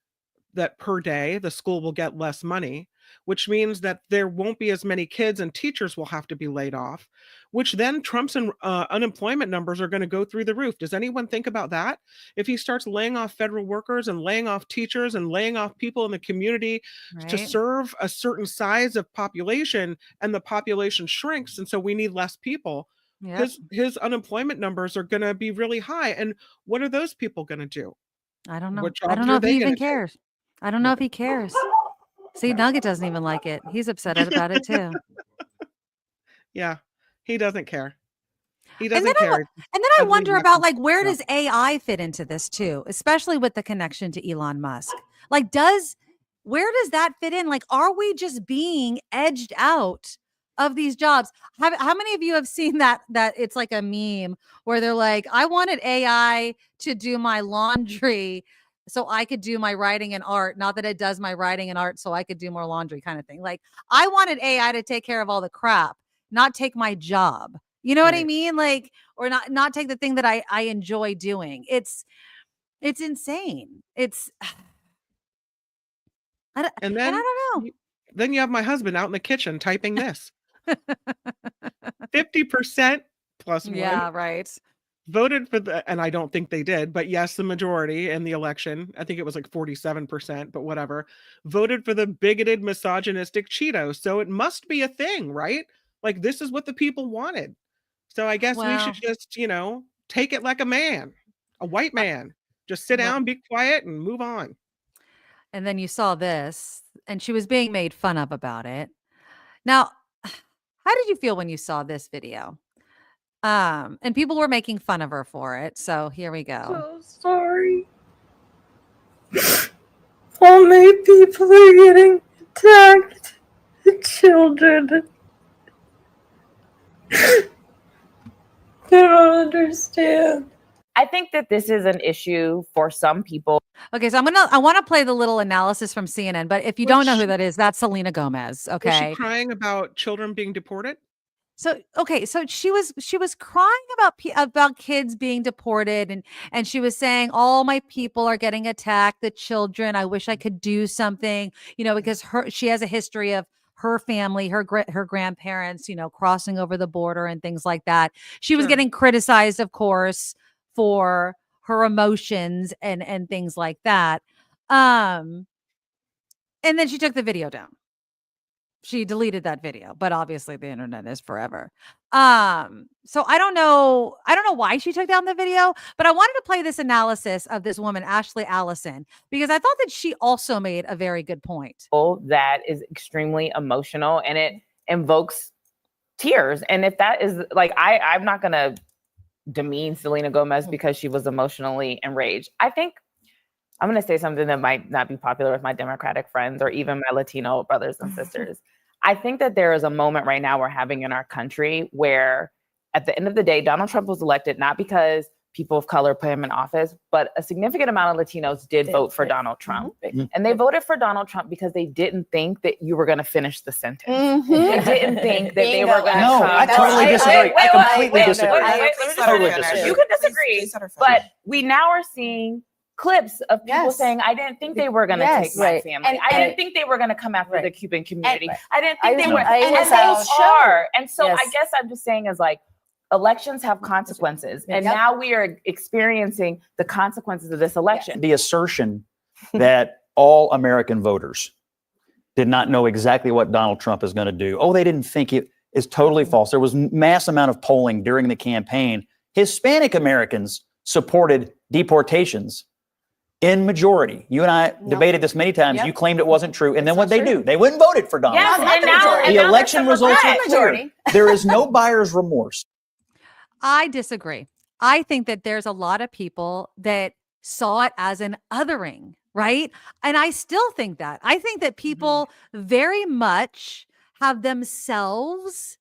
that per day the school will get less money, which means that there won't be as many kids and teachers will have to be laid off, which then Trump's unemployment numbers are going to go through the roof. Does anyone think about that? If he starts laying off federal workers and laying off teachers and laying off people in the community to Right. serve a certain size of population, and the population shrinks, and so we need less people, Yep. his unemployment numbers are going to be really high. And what are those people going to do? I don't know. What I jobs don't know are if they he even gonna take? cares. I don't know if he cares. See, Nugget doesn't even like it. He's upset about it too. Yeah, he doesn't care. He And then doesn't care. I Ugly wonder about duckling. like where Yeah. does AI fit into this too, especially with the connection to Elon Musk. Like where does that fit in? Like, are we just being edged out of these jobs? How many of you have seen that it's like a meme where they're like, I wanted AI to do my laundry so I could do my writing and art, not that it does my writing and art so I could do more laundry kind of thing. Like, I wanted AI to take care of all the crap, not take my job. You know what I Right. mean? Like, or not take the thing that I enjoy doing. It's insane. It's And and I then don't know. then you have my husband out in the kitchen typing this. 50% plus one Yeah, right. voted for and I don't think they did, but yes, the majority in the election, I think it was like 47%, but whatever, voted for the bigoted, misogynistic Cheeto. So it must be a thing, right? Like this is what the people wanted. So I guess we should Well, just, take it like a man, a white man. Just sit well, down, be quiet, and move on. and then you saw this, and she was being made fun of about it. Now, how did you feel when you saw this video? And people were making fun of her for it. So here we go. So sorry. How many people are getting attacked? Children. I don't understand. I think that this is an issue for some people. Okay, so I want to play the little analysis from CNN, but if you don't know who that is, that's Selena Gomez. Was Okay. she crying about children being deported? So okay, so she was crying about kids being deported, and she was saying all my people are getting attacked, the children. I wish I could do something, because she has a history of her family, her grandparents, crossing over the border and things like that. She was Sure. getting criticized, of course, for her emotions and things like that. And then she took the video down. She deleted that video, but obviously the internet is forever. So I don't know why she took down the video, but I wanted to play this analysis of this woman, Ashley Allison, because I thought that she also made a very good point. That is extremely emotional and it invokes tears. And if that is like, I'm not going to demean Selena Gomez because she was emotionally enraged. I think I'm going to say something that might not be popular with my Democratic friends or even my Latino brothers and sisters. I think that there is a moment right now we're having in our country where at the end of the day, Donald Trump was elected not because people of color put him in office, but a significant amount of Latinos did vote for Donald Trump. Mm-hmm. And they voted for Donald Trump because they didn't think that you were going to finish the sentence. Mm-hmm. They didn't think that they were going to No, I totally disagree. I completely disagree. Totally disagree. You can disagree, but we now are seeing clips of people saying, I didn't think they were going to take my family. I didn't think they were going to come after the Cuban community. I didn't think they were. And they are. And so I guess I'm just saying is like, elections have consequences. And now we are experiencing the consequences of this election. The assertion that all American voters did not know exactly what Donald Trump is going to do. Oh, they didn't think it is totally false. There was mass amount of polling during the campaign. Hispanic Americans supported deportations in majority. You and I debated this many times. Yep. You claimed it wasn't true. And then It's what not they true. do, they went and voted for Donald Yes, Trump. and now The and now election there's a results are regret. clear. There is no buyer's remorse. I disagree. I think that there's a lot of people that saw it as an othering, right? And I still think that. I think that people very much have themselves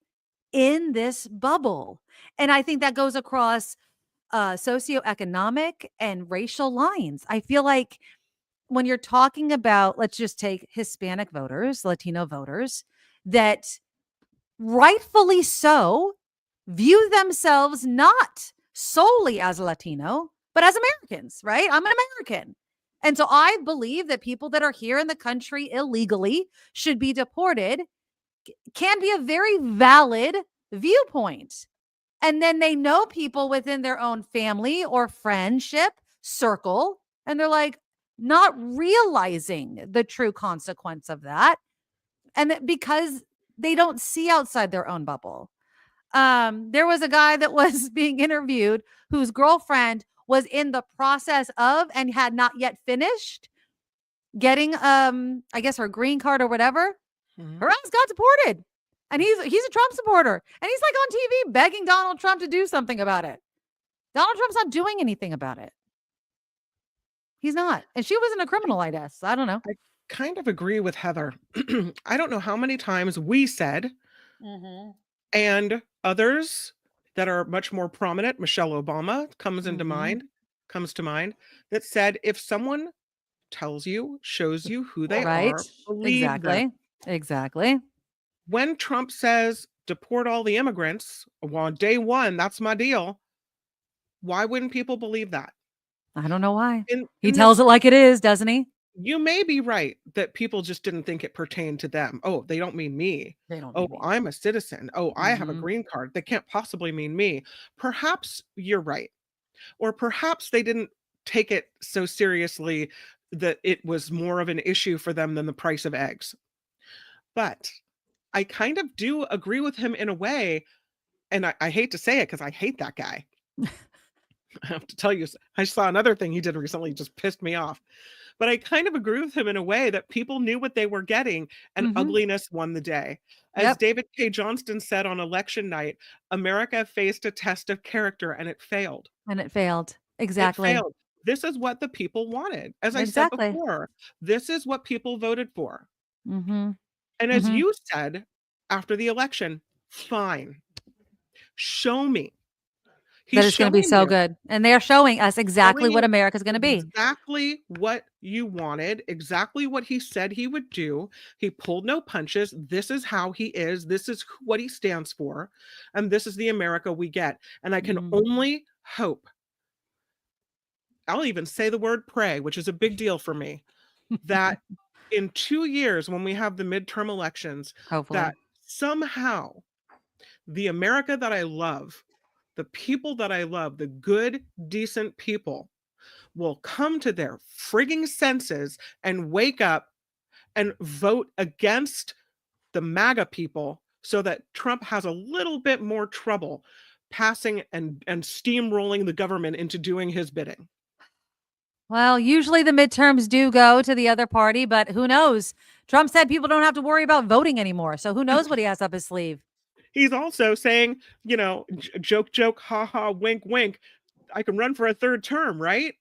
in this bubble. And I think that goes across socioeconomic and racial lines. I feel like when you're talking about, let's just take Hispanic voters, Latino voters, that rightfully so view themselves not solely as Latino, but as Americans, right? I'm an American. And so I believe that people that are here in the country illegally should be deported can be a very valid viewpoint. And then they know people within their own family or friendship circle, and they're like not realizing the true consequence of that. And that because they don't see outside their own bubble. There was a guy that was being interviewed whose girlfriend was in the process of and had not yet finished getting I guess her green card or whatever. Her ass got deported. And he's a Trump supporter. And he's like on TV begging Donald Trump to do something about it. Donald Trump's not doing anything about it. He's not. And she wasn't a criminal, I guess. I don't know. I kind of agree with Heather. I don't know how many times we said, and others that are much more prominent, Michelle Obama comes to mind, that said, if someone tells you, shows you who they are, believe them. Exactly. When Trump says deport all the immigrants, well, on day one, that's my deal. Why wouldn't people believe that? I don't know why. He in tells it like it is, doesn't he? You may be right that people just didn't think it pertained to them. Oh, they don't mean me. They don't Oh, mean me. I'm a citizen. Oh, I have a green card. They can't possibly mean me. Perhaps you're right. Or perhaps they didn't take it so seriously that it was more of an issue for them than the price of eggs. But I kind of do agree with him in a way. And I hate to say it because I hate that guy. I have to tell you, I saw another thing he did recently, just pissed me off. But I kind of agree with him in a way that people knew what they were getting, and ugliness won the day. As David K. Johnston said on election night, America faced a test of character and it failed. Exactly. It failed. This is what the people wanted. As I said before, this is what people voted for. And as you said after the election, fine. Show me. That it's going to be so good. And they're showing us exactly what America's going to be. Exactly what you wanted, exactly what he said he would do. He pulled no punches. This is how he is. This is what he stands for. And this is the America we get. And I can only hope, I'll even say the word pray, which is a big deal for me, that in 2 years when we have the midterm elections, that somehow the America that I love, the people that I love, the good, decent people will come to their frigging senses and wake up and vote against the MAGA people so that Trump has a little bit more trouble passing and steamrolling the government into doing his bidding. Well, usually the midterms do go to the other party, but who knows? Trump said people don't have to worry about voting anymore. So who knows what he has up his sleeve? He's also saying, joke, joke, ha, ha, wink, wink. I can run for a third term, right?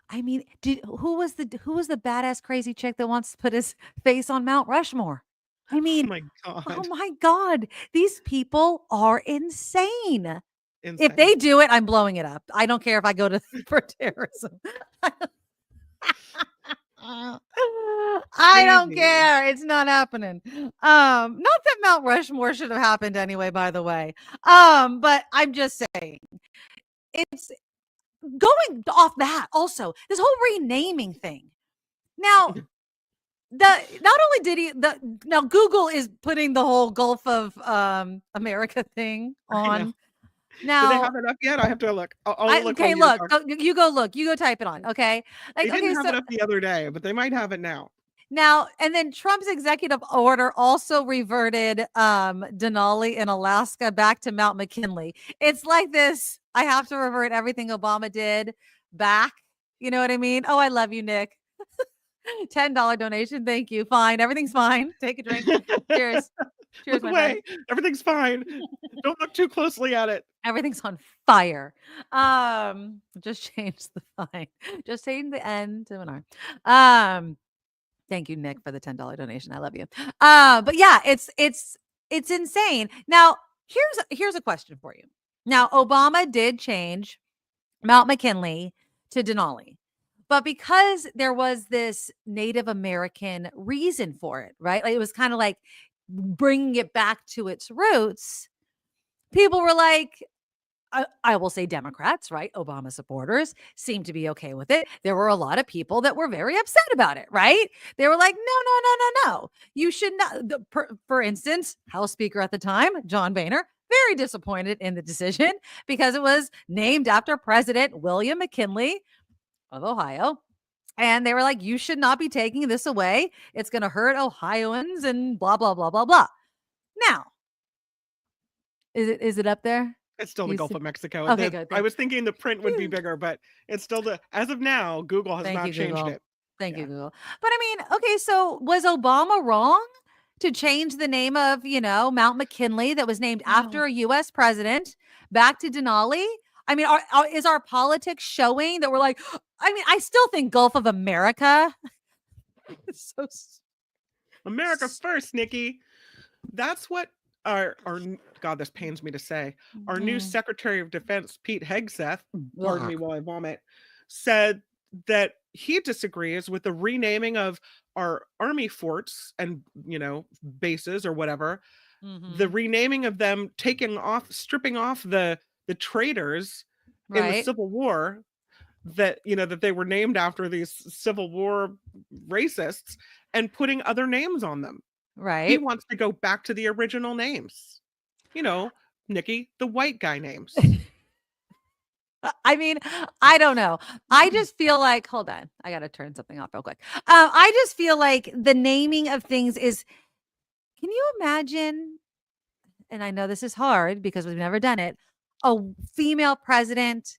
I mean, who was the badass crazy chick that wants to put his face on Mount Rushmore? I mean, oh my God, these people are insane. If they do it, I'm blowing it up. I don't care if I go to for terrorism. I don't care. It's not happening. Not that Mount Rushmore should have happened anyway, by the way. But I'm just saying, it's going off that also, this whole renaming thing. Now, not only did he now Google is putting the whole Gulf of America thing on. Now, do they have it up yet? I have to look. I'll look. Okay, look. You go look. You go type it on. Okay. They didn't have it up the other day, but they might have it now. Now, and then Trump's executive order also reverted Denali in Alaska back to Mount McKinley. It's like this. I have to revert everything Obama did back. You know what I mean? Oh, I love you, Nick. $10 donation. Thank you. Fine. Everything's fine. Take a drink. Cheers. Cheers, Look my away. friend. Everything's fine. Don't look too closely at it. Everything's on fire. Just change the fine. Just change the N to an R. Thank you, Nick, for the $10 donation. I love you. But yeah, it's insane. Now, here's a question for you. Now, Obama did change Mount McKinley to Denali, but because there was this Native American reason for it, right? Like, it was kind of like bringing it back to its roots. People were like, I will say Democrats, right? Obama supporters seemed to be okay with it. There were a lot of people that were very upset about it, right? They were like, no. You should not. For instance, House Speaker at the time, John Boehner, very disappointed in the decision because it was named after President William McKinley of Ohio. And they were like, you should not be taking this away. It's going to hurt Ohioans and blah, blah, blah, blah, blah. Now, is it up there? It's still the Gulf of Mexico. Okay, good. I was thinking the print would be bigger, but it's still as of now, Google has not changed Google. it. Thank you, Google. But I mean, okay, so was Obama wrong to change the name of, Mount McKinley that was named after a U.S. president back to Denali? I mean, is our politics showing that we're like, I mean, I still think Gulf of America. America first, Nikki. That's what our God, this pains me to say, our new Secretary of Defense, Pete Hegseth, pardon me while I vomit, said that he disagrees with the renaming of our army forts and, bases or whatever, the renaming of them, stripping off the traitors in the Civil War that, that they were named after these Civil War racists and putting other names on them. Right. He wants to go back to the original names. Nikki, the white guy names. I mean, I don't know. I just feel like, hold on, I got to turn something off real quick. I just feel like the naming of things is, can you imagine, and I know this is hard because we've never done it, a female president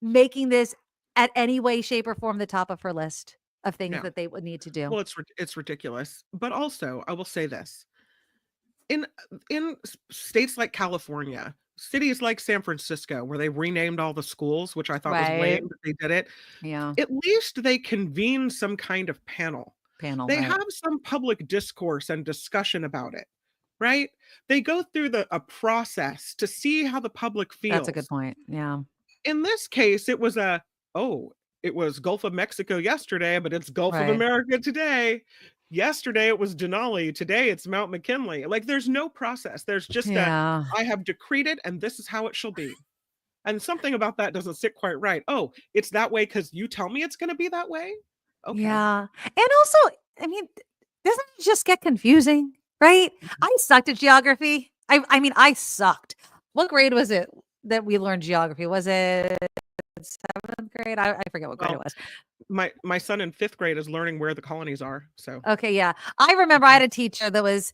making this at any way, shape, or form the top of her list of things that they would need to do. Well, it's ridiculous. But also, I will say this. In states like California, cities like San Francisco, where they renamed all the schools, which I thought was lame that they did it. Yeah. At least they convene some kind of panel. They have some public discourse and discussion about it, right? They go through a process to see how the public feels. That's a good point. Yeah. In this case, it was it was Gulf of Mexico yesterday, but it's Gulf of America today. Yesterday it was Denali. Today it's Mount McKinley. Like, there's no process. There's just I have decreed it and this is how it shall be. And something about that doesn't sit quite right. Oh, it's that way because you tell me it's going to be that way? Okay. Yeah. And also, I mean, doesn't it just get confusing, right? I sucked at geography. I mean, I sucked. What grade was it that we learned geography? Was it 7th grade? I forget what grade it was. My son in 5th grade is learning where the colonies are. So okay, yeah. I remember I had a teacher that was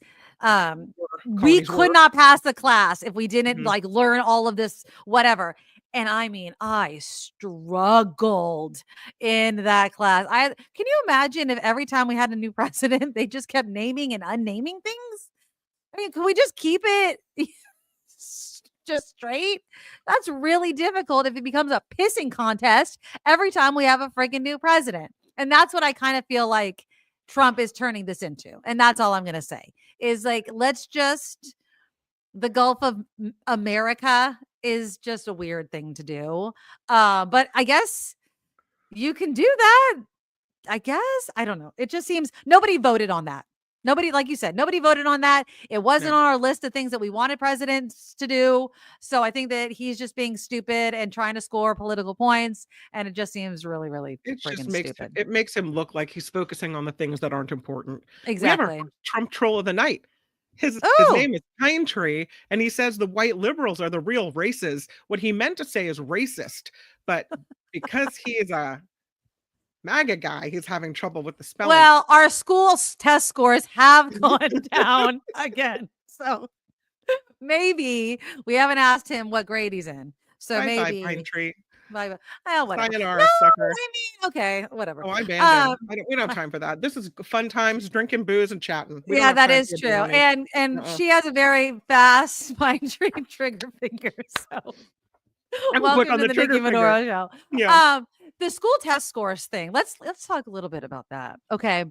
we could not pass the class if we didn't like learn all of this, whatever. And I mean, I struggled in that class. Can you imagine if every time we had a new president, they just kept naming and unnaming things? I mean, can we just keep it just straight? That's really difficult if it becomes a pissing contest every time we have a freaking new president. And that's what I kind of feel like Trump is turning this into. And that's all I'm going to say is like, the Gulf of America is just a weird thing to do. But I guess you can do that. I guess. I don't know. It just seems nobody voted on that. Nobody, like you said, nobody voted on that. It wasn't on our list of things that we wanted presidents to do. So I think that he's just being stupid and trying to score political points. And it just seems really, really stupid. It makes him look like he's focusing on the things that aren't important. Exactly. We have our Trump troll of the night. His name is Pine Tree, and he says the white liberals are the real races. What he meant to say is racist, but because he is MAGA guy, he's having trouble with the spelling. Well, our school's test scores have gone down again. So maybe we haven't asked him what grade he's in. So Bye bye, maybe Pine Tree. whatever. Sayonara, No, sucker. I mean, okay, whatever. Oh, I banned him. We don't have time for that. This is fun times, drinking booze and chatting. We don't Yeah, have that time is for true. your banning. And she has a very fast pine tree trigger finger. So I'm quick welcome on to the the trigger Nikki finger. Monroe show. Yeah. The school test scores thing. Let's talk a little bit about that. Okay.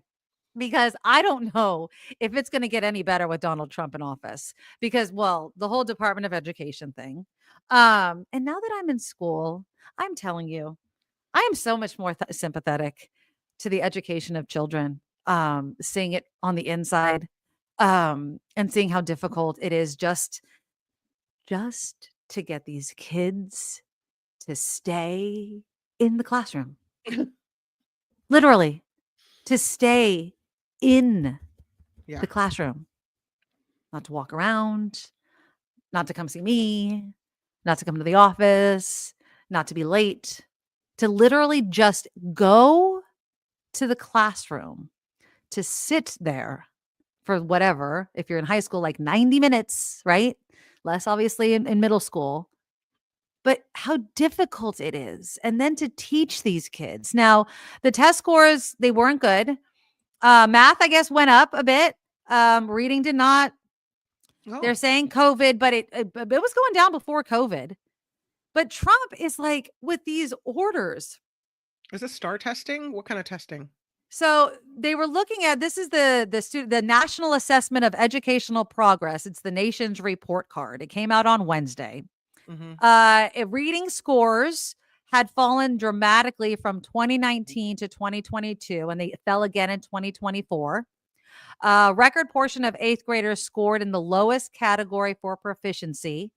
Because I don't know if it's going to get any better with Donald Trump in office. Because, well, the whole Department of Education thing. And now that I'm in school, I'm telling you, I am so much more sympathetic to the education of children. Seeing it on the inside, and seeing how difficult it is just to get these kids to stay in the classroom. Literally, to stay in Yeah. the classroom, not to walk around, not to come see me, not to come to the office, not to be late, to literally just go to the classroom, to sit there for whatever, if you're in high school, like 90 minutes, right? Less obviously in middle school, but how difficult it is. And then to teach these kids. Now, the test scores, they weren't good. Math, I guess, went up a bit. Reading did not. Oh, They're saying COVID, but it was going down before COVID. But Trump is like with these orders. is this STAR testing? What kind of testing? So they were looking at, this is the National Assessment of Educational Progress. It's the nation's report card. It came out on Wednesday. Reading scores had fallen dramatically from 2019 to 2022, and they fell again in 2024. Record portion of eighth graders scored in the lowest category for proficiency.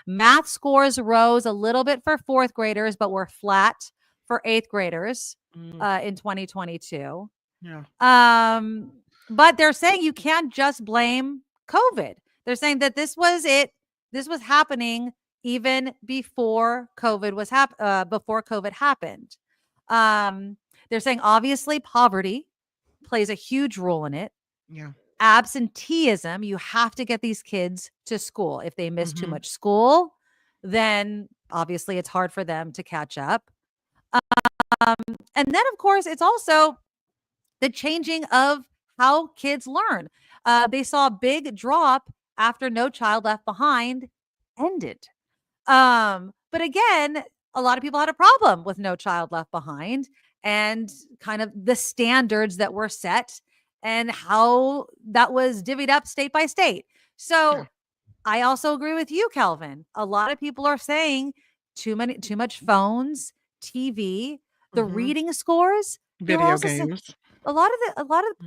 Math scores rose a little bit for fourth graders, but were flat for eighth graders in 2022. Yeah. But they're saying you can't just blame COVID. They're saying that this was it. This was happening even before COVID was before COVID happened. They're saying obviously poverty plays a huge role in it. Yeah. Absenteeism, you have to get these kids to school. If they miss too much school, then obviously it's hard for them to catch up. And then, of course, it's also the changing of how kids learn. They saw a big drop after No Child Left Behind ended. But again, a lot of people had a problem with No Child Left Behind and kind of the standards that were set and how that was divvied up state by state. So I also agree with you, Calvin. A lot of people are saying too much phones, TV, the reading scores, video games. A lot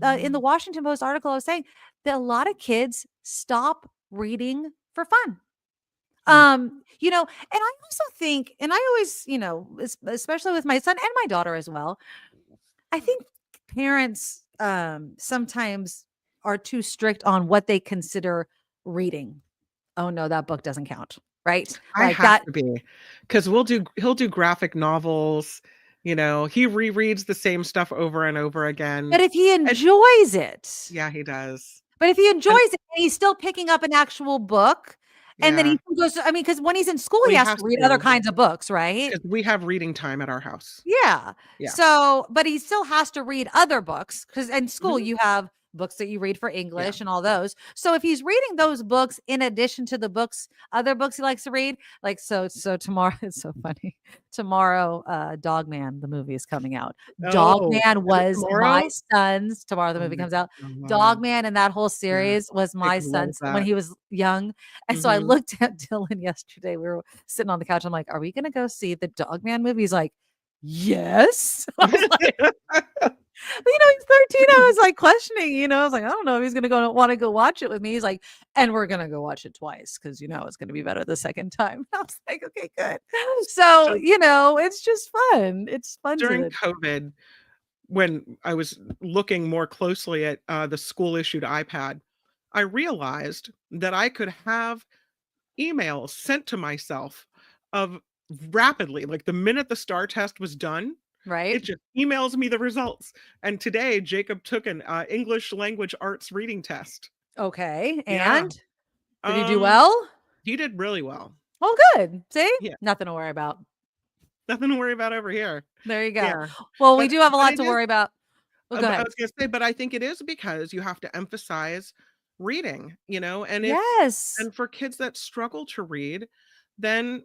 of in the Washington Post article, I was saying that a lot of kids stop reading for fun. You know, and I also think, and I always, you know, especially with my son and my daughter as well, I think parents sometimes are too strict on what they consider reading. Oh no, that book doesn't count, right? I have to be, because he'll do graphic novels. You know, he rereads the same stuff over and over again. But if he enjoys it, yeah, he does. But if he enjoys it, and he's still picking up an actual book. And then he goes, I mean, because when he's in school, he has to read other kinds of books, right? Because we have reading time at our house. Yeah. So, but he still has to read other books because in school you have books that you read for English and all those. So if he's reading those books in addition to the other books he likes to read, like so tomorrow, it's so funny. Tomorrow, Dog Man, the movie is coming out. Dog Man was my son's. Tomorrow the movie comes out. Dog Man and that whole series was my son's when he was young. And so I looked at Dylan yesterday. We were sitting on the couch. I'm like, are we going to go see the Dog Man movie? He's like, yes. I was like, you know, he's 13. I was like questioning, you know, I was like, I don't know if he's going to want to go watch it with me. He's like, and we're going to go watch it twice because, you know, it's going to be better the second time. I was like, okay, good. So, you know, it's just fun. It's fun. During COVID, when I was looking more closely at the school issued iPad, I realized that I could have emails sent to myself of rapidly, like the minute the STAR test was done, Right. It just emails me the results. And today, Jacob took an English language arts reading test. Okay. Yeah. And did he do well? He did really well. Oh, good. See? Yeah. Nothing to worry about. Nothing to worry about over here. There you go. Yeah. Well, we But- do have a but lot it to is- worry about. Well, go I ahead. was going to say, but I think it is because you have to emphasize reading, and Yes. and for kids that struggle to read, then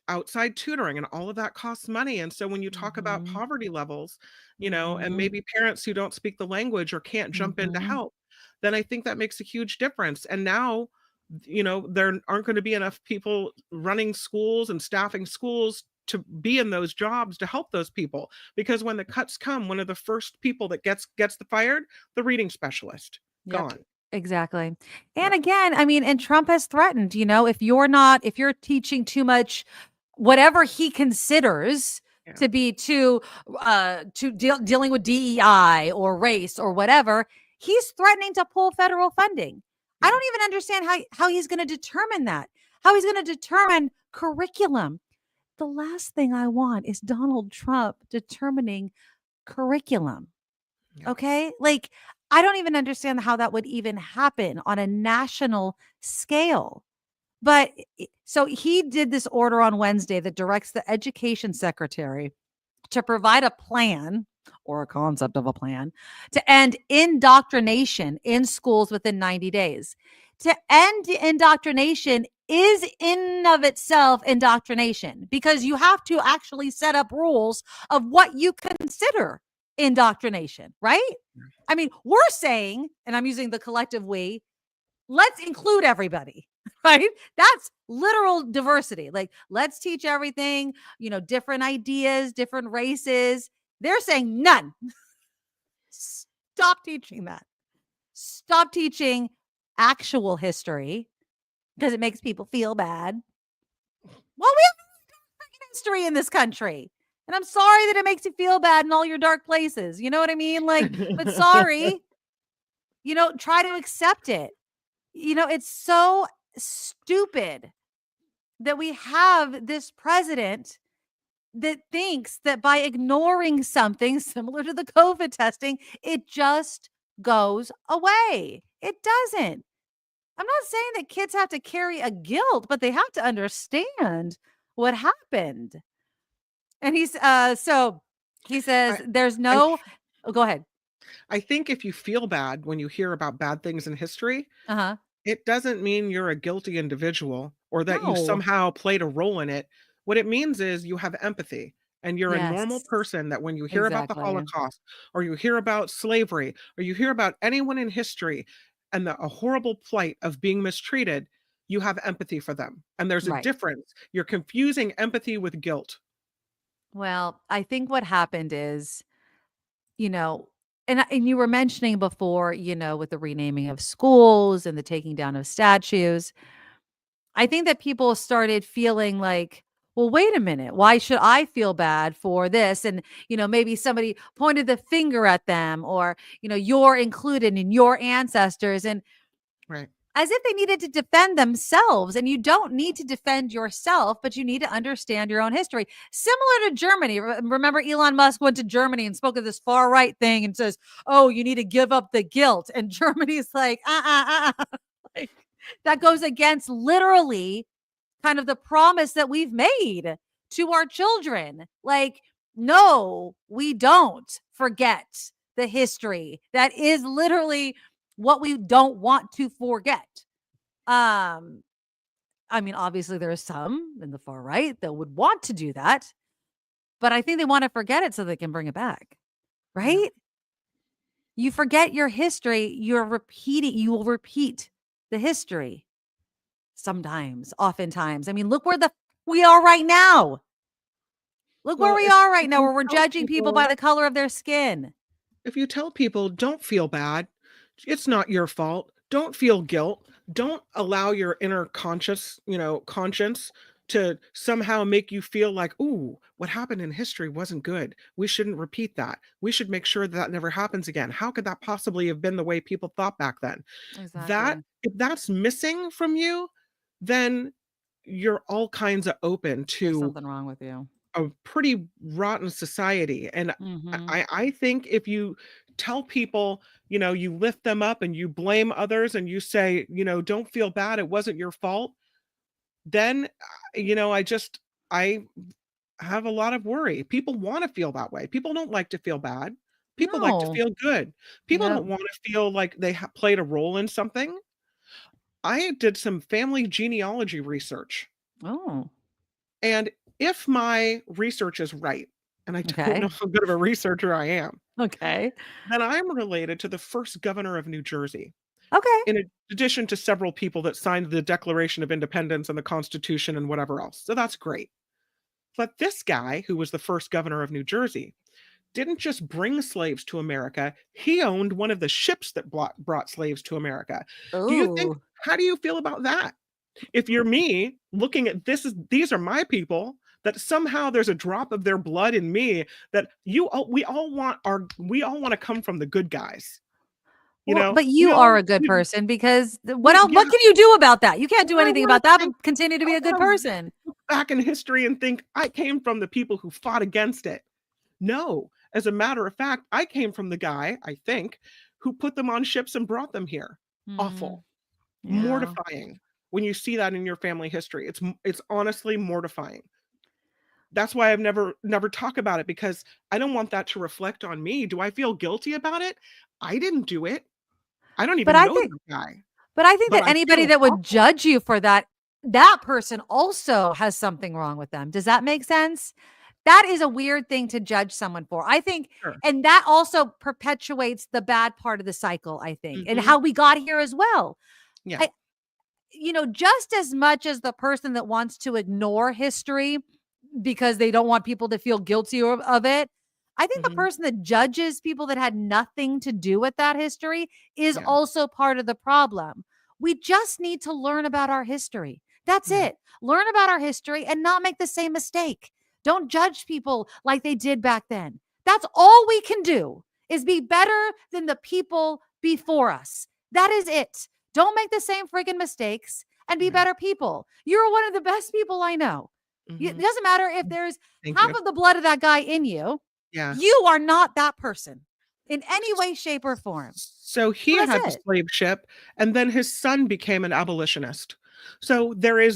outside tutoring and all of that costs money. And so when you talk about Mhm. poverty levels, and Mhm. maybe parents who don't speak the language or can't jump in to Mhm. help, then I think that makes a huge difference. And now, there aren't going to be enough people running schools and staffing schools to be in those jobs to help those people, because when the cuts come, one of the first people that gets fired, the reading specialist, Yep. gone. Exactly. And Yep. again, I mean, and Trump has threatened, if you're teaching too much, whatever he considers Yeah. to be dealing with DEI or race or whatever, he's threatening to pull federal funding. I Yeah. don't even understand how he's going to determine that, how he's going to determine curriculum. The last thing I want is Donald Trump determining curriculum. Yeah. Okay. Like, I don't even understand how that would even happen on a national scale. But so he did this order on Wednesday that directs the education secretary to provide a plan or a concept of a plan to end indoctrination in schools within 90 days. To end indoctrination is in of itself indoctrination, because you have to actually set up rules of what you consider indoctrination, right? I mean, we're saying, and I'm using the collective we, let's include everybody, right? That's literal diversity. Like, let's teach everything, different ideas, different races. They're saying none. Stop teaching that. Stop teaching actual history because it makes people feel bad. Well, we have history in this country. And I'm sorry that it makes you feel bad in all your dark places. You know what I mean? Like, but sorry, try to accept it. It's so stupid that we have this president that thinks that by ignoring something similar to the COVID testing, it just goes away. It doesn't. I'm not saying that kids have to carry a guilt, but they have to understand what happened. And so he says there's no, go ahead. I think if you feel bad when you hear about bad things in history, Uh-huh. it doesn't mean you're a guilty individual or that you No. somehow played a role in it. What it means is you have empathy and you're a normal Yes. person, that when you hear about the Exactly. Holocaust or you hear about slavery or you hear about anyone in history and a horrible plight of being mistreated, you have empathy for them. And there's a Right. difference. You're confusing empathy with guilt. Well, I think what happened is, and you were mentioning before, with the renaming of schools and the taking down of statues, I think that people started feeling like, well, wait a minute, why should I feel bad for this? And, maybe somebody pointed the finger at them, or, you're included in your ancestors. And Right. as if they needed to defend themselves. And you don't need to defend yourself, but you need to understand your own history. Similar to Germany. Remember, Elon Musk went to Germany and spoke of this far right thing and says, oh, you need to give up the guilt. And Germany's like, like, that goes against literally kind of the promise that we've made to our children. Like, no, we don't forget the history. That is literally what we don't want to forget. I mean, obviously there are some in the far right that would want to do that, but I think they want to forget it so they can bring it back. Right? Yeah. You forget your history, you will repeat the history. Sometimes, oftentimes. I mean, look where we are right now. Look where we are right now, where we're judging people by the color of their skin. If you tell people, don't feel bad, it's not your fault, don't feel guilt, don't allow your inner conscience to somehow make you feel like, ooh, what happened in history wasn't good. We shouldn't repeat that. We should make sure that never happens again. How could that possibly have been the way people thought back then? Exactly. If that's missing from you, then you're all kinds of open to There's something wrong with you. a pretty rotten society. And Mhm. I think if you tell people, you lift them up and you blame others and you say, don't feel bad, it wasn't your fault, then, I have a lot of worry. People want to feel that way. People don't like to feel bad. People like to No. feel good. People Yep. don't want to feel like they played a role in something. I did some family genealogy research. Oh, And if my research is right, and I don't okay. know how good of a researcher I am, Okay. then I'm related to the first governor of New Jersey, Okay. in addition to several people that signed the Declaration of Independence and the Constitution and whatever else. So that's great. But this guy, who was the first governor of New Jersey, didn't just bring slaves to America, he owned one of the ships that brought slaves to America. Ooh. How do you feel about that? If you're me, looking at these are my people, that somehow there's a drop of their blood in me, that we all want to come from the good guys. Well, but you are a good person because what else? Yeah, What can you do about that? You can't do I anything wanna about that, think but continue to I be a good wanna person. look back in history and think I came from the people who fought against it. No, as a matter of fact, I came from the guy, I think, who put them on ships and brought them here. Mm, Awful. yeah. Mortifying when you see that in your family history. It's honestly mortifying. That's why I've never talk about it, because I don't want that to reflect on me. Do I feel guilty about it? I didn't do it. I don't But even I know think the guy, but I think but that I anybody feel that would awful. judge you for that, that person also has something wrong with them. Does that make sense? That is a weird thing to judge someone for. I think, Sure. and that also perpetuates the bad part of the cycle, I think, and Mhm. how we got here as well. Yeah. I, just as much as the person that wants to ignore history because they don't want people to feel guilty of it, I think the Mhm. person that judges people that had nothing to do with that history is Yeah. also part of the problem. We just need to learn about our history. That's Yeah. it. Learn about our history and not make the same mistake. Don't judge people like they did back then. That's all we can do, is be better than the people before us. That is it. Don't make the same freaking mistakes and be Yeah. better people. You're one of the best people I know. It Mhm. doesn't matter if there's Thank half you. of the blood of that guy in you. Yeah. You are not that person in any way, shape, or form. So So he that's had the it. slave ship, and then his son became an abolitionist. So there is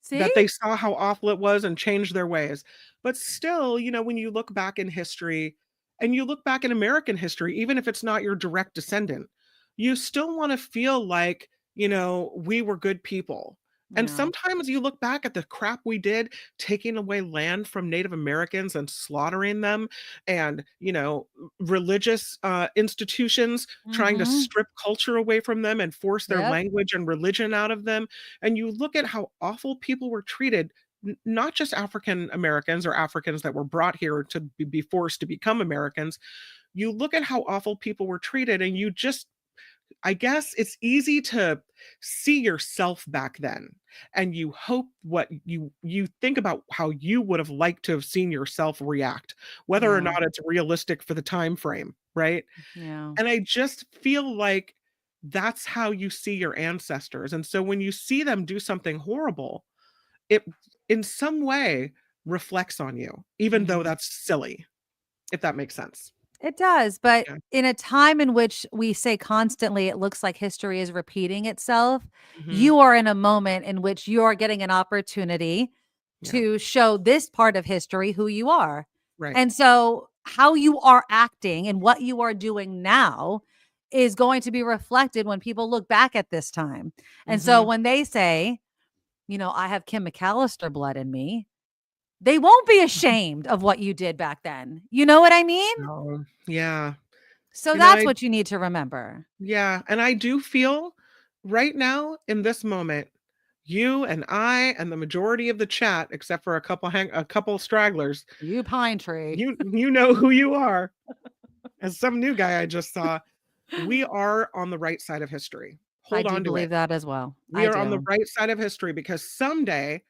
See? that they saw how awful it was and changed their ways. But still, when you look back in history and you look back in American history, even if it's not your direct descendant, you still want to feel like, we were good people. And Yeah. sometimes you look back at the crap we did, taking away land from Native Americans and slaughtering them, and, religious institutions trying to Mhm. strip culture away from them and force their Yep. language and religion out of them. And you look at how awful people were treated, not just African Americans or Africans that were brought here to be forced to become Americans. You look at how awful people were treated, and I guess it's easy to see yourself back then, and you hope what you think about how you would have liked to have seen yourself react, whether or Yeah. not it's realistic for the time frame, right? Yeah. And I just feel like that's how you see your ancestors. And so when you see them do something horrible, it in some way reflects on you, even though Mhm. that's silly, if that makes sense. It does, but Yeah. in a time in which we say constantly it looks like history is repeating itself, Mhm. you are in a moment in which you are getting an opportunity Yeah. to show this part of history who you are. Right. And so how you are acting and what you are doing now is going to be reflected when people look back at this time. And so Mhm. when they say, I have Kim McAllister blood in me, they won't be ashamed of what you did back then. You know what I mean? So, yeah. So You know, that's I what you need to remember. Yeah, and I do feel right now in this moment, you and I and the majority of the chat, except for a couple stragglers, You pine tree. you know who you are. As some new guy I just saw, we are on the right side of history. I Hold do on to it. believe that as well. We I are on the do. right side of history, because someday,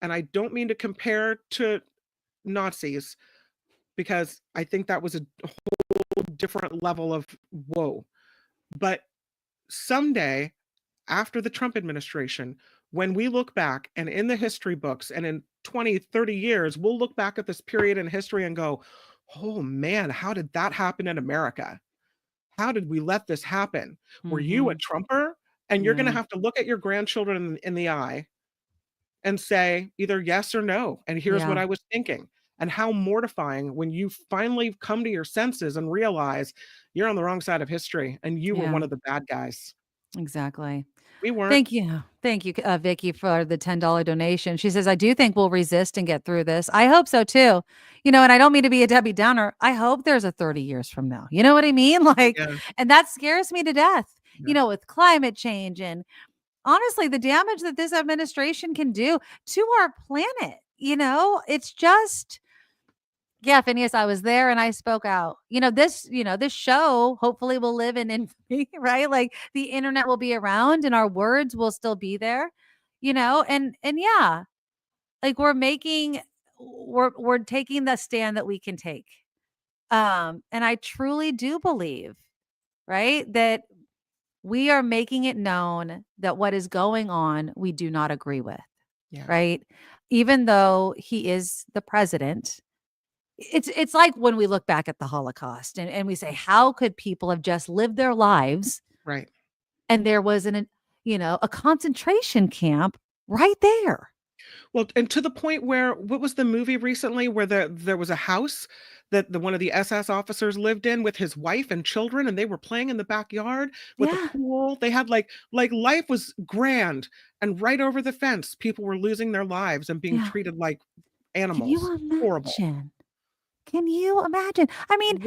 and I don't mean to compare to Nazis, because I think that was a whole different level of whoa. But someday, after the Trump administration, when we look back and in the history books and in 20, 30 years, we'll look back at this period in history and go, oh man, how did that happen in America? How did we let this happen? Were you a Trumper? And you're going to have to look at your grandchildren in the eye and say either yes or no. And here's what I was thinking. And how mortifying when you finally come to your senses and realize you're on the wrong side of history and you were one of the bad guys. Exactly. We weren't. Thank you. Thank you, Vicky, for the $10 donation. She says, I do think we'll resist and get through this. I hope so too. You know, and I don't mean to be a Debbie Downer. I hope there's a 30 years from now. You know what I mean? Like, and that scares me to death, you know, with climate change and honestly, the damage that this administration can do to our planet. You know, it's just, Phineas, I was there and I spoke out. This show hopefully will live in infamy, right? Like the internet will be around and our words will still be there, and yeah, like we're taking the stand that we can take. And I truly do believe, right, that we are making it known that what is going on, we do not agree with, right? Even though he is the president. It's like when we look back at the Holocaust and we say, how could people have just lived their lives? Right. And there was a concentration camp right there. Well, and to the point where, what was the movie recently where there was a house that one of the SS officers lived in with his wife and children, and they were playing in the backyard with a pool. They had like life was grand, and right over the fence, people were losing their lives and being treated like animals. Can you imagine? Horrible. Can you imagine? I mean,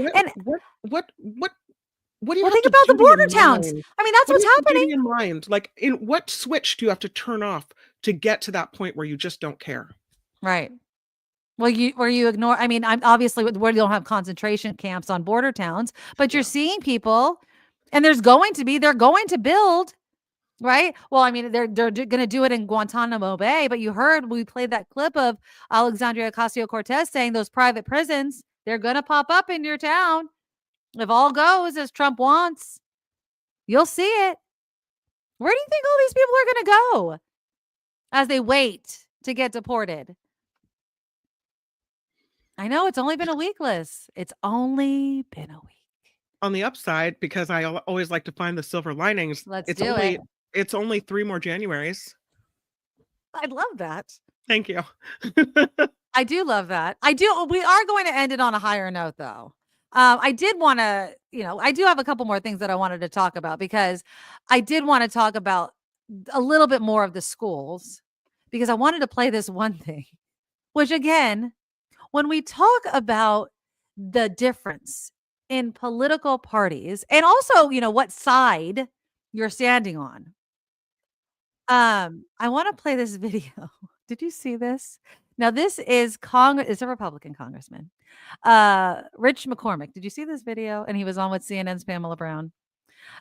what do you think about the border towns? I mean, that's what's happening. In mind, like, in what switch do you have to turn off to get to that point where you just don't care? Right. Well, you ignore. I mean, I'm obviously where you don't have concentration camps on border towns, but you're seeing people, and they're going to build. Right. Well, I mean, they're going to do it in Guantanamo Bay, but we played that clip of Alexandria Ocasio-Cortez saying those private prisons, they're going to pop up in your town. If all goes as Trump wants, you'll see it. Where do you think all these people are going to go as they wait to get deported? I know it's only been a week, Liz. It's only been a week. On the upside, because I always like to find the silver linings. It's only 3 more Januaries. I love that. Thank you. I do love that. We are going to end it on a higher note, though. I did want to, I do have a couple more things that I wanted to talk about, because I did want to talk about a little bit more of the schools, because I wanted to play this one thing, which again, when we talk about the difference in political parties and also, what side you're standing on. I want to play this video. Did you see this? Now, this is a Republican congressman, Rich McCormick. Did you see this video? And he was on with CNN's Pamela Brown.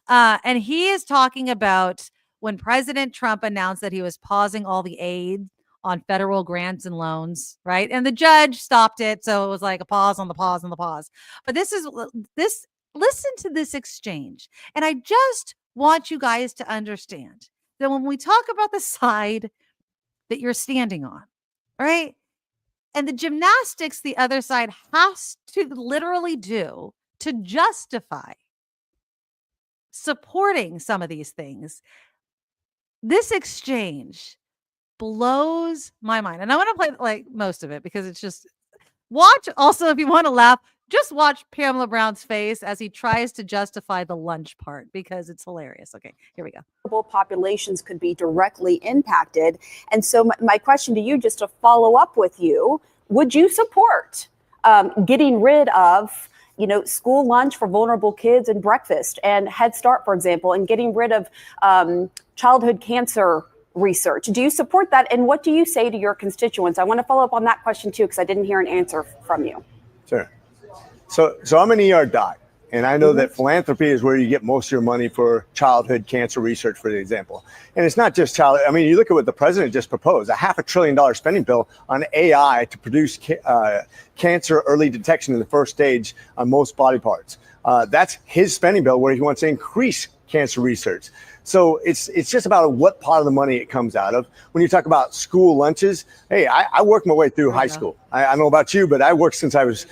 And he is talking about when President Trump announced that he was pausing all the aid on federal grants and loans, right? And the judge stopped it. So it was like a pause on the pause on the pause. But listen to this exchange. And I just want you guys to understand that when we talk about the side that you're standing on, right? And the gymnastics the other side has to literally do to justify supporting some of these things. This exchange blows my mind. And I want to play like most of it because it's just watch. Also, if you want to laugh, just watch Pamela Brown's face as he tries to justify the lunch part because it's hilarious. Okay, here we go. Populations could be directly impacted. And so my question to you, just to follow up with you, would you support getting rid of, school lunch for vulnerable kids and breakfast and Head Start, for example, and getting rid of childhood cancer research? Do you support that? And what do you say to your constituents? I want to follow up on that question too, because I didn't hear an answer from you. Sure. So I'm an ER doc, and I know that philanthropy is where you get most of your money for childhood cancer research, for example. And it's not just you look at what the president just proposed, a $500 billion spending bill on AI to produce cancer early detection in the first stage on most body parts. That's his spending bill where he wants to increase cancer research. So it's just about what part of the money it comes out of. When you talk about school lunches, hey, I worked my way through high school. I don't know about you, but I worked since I was,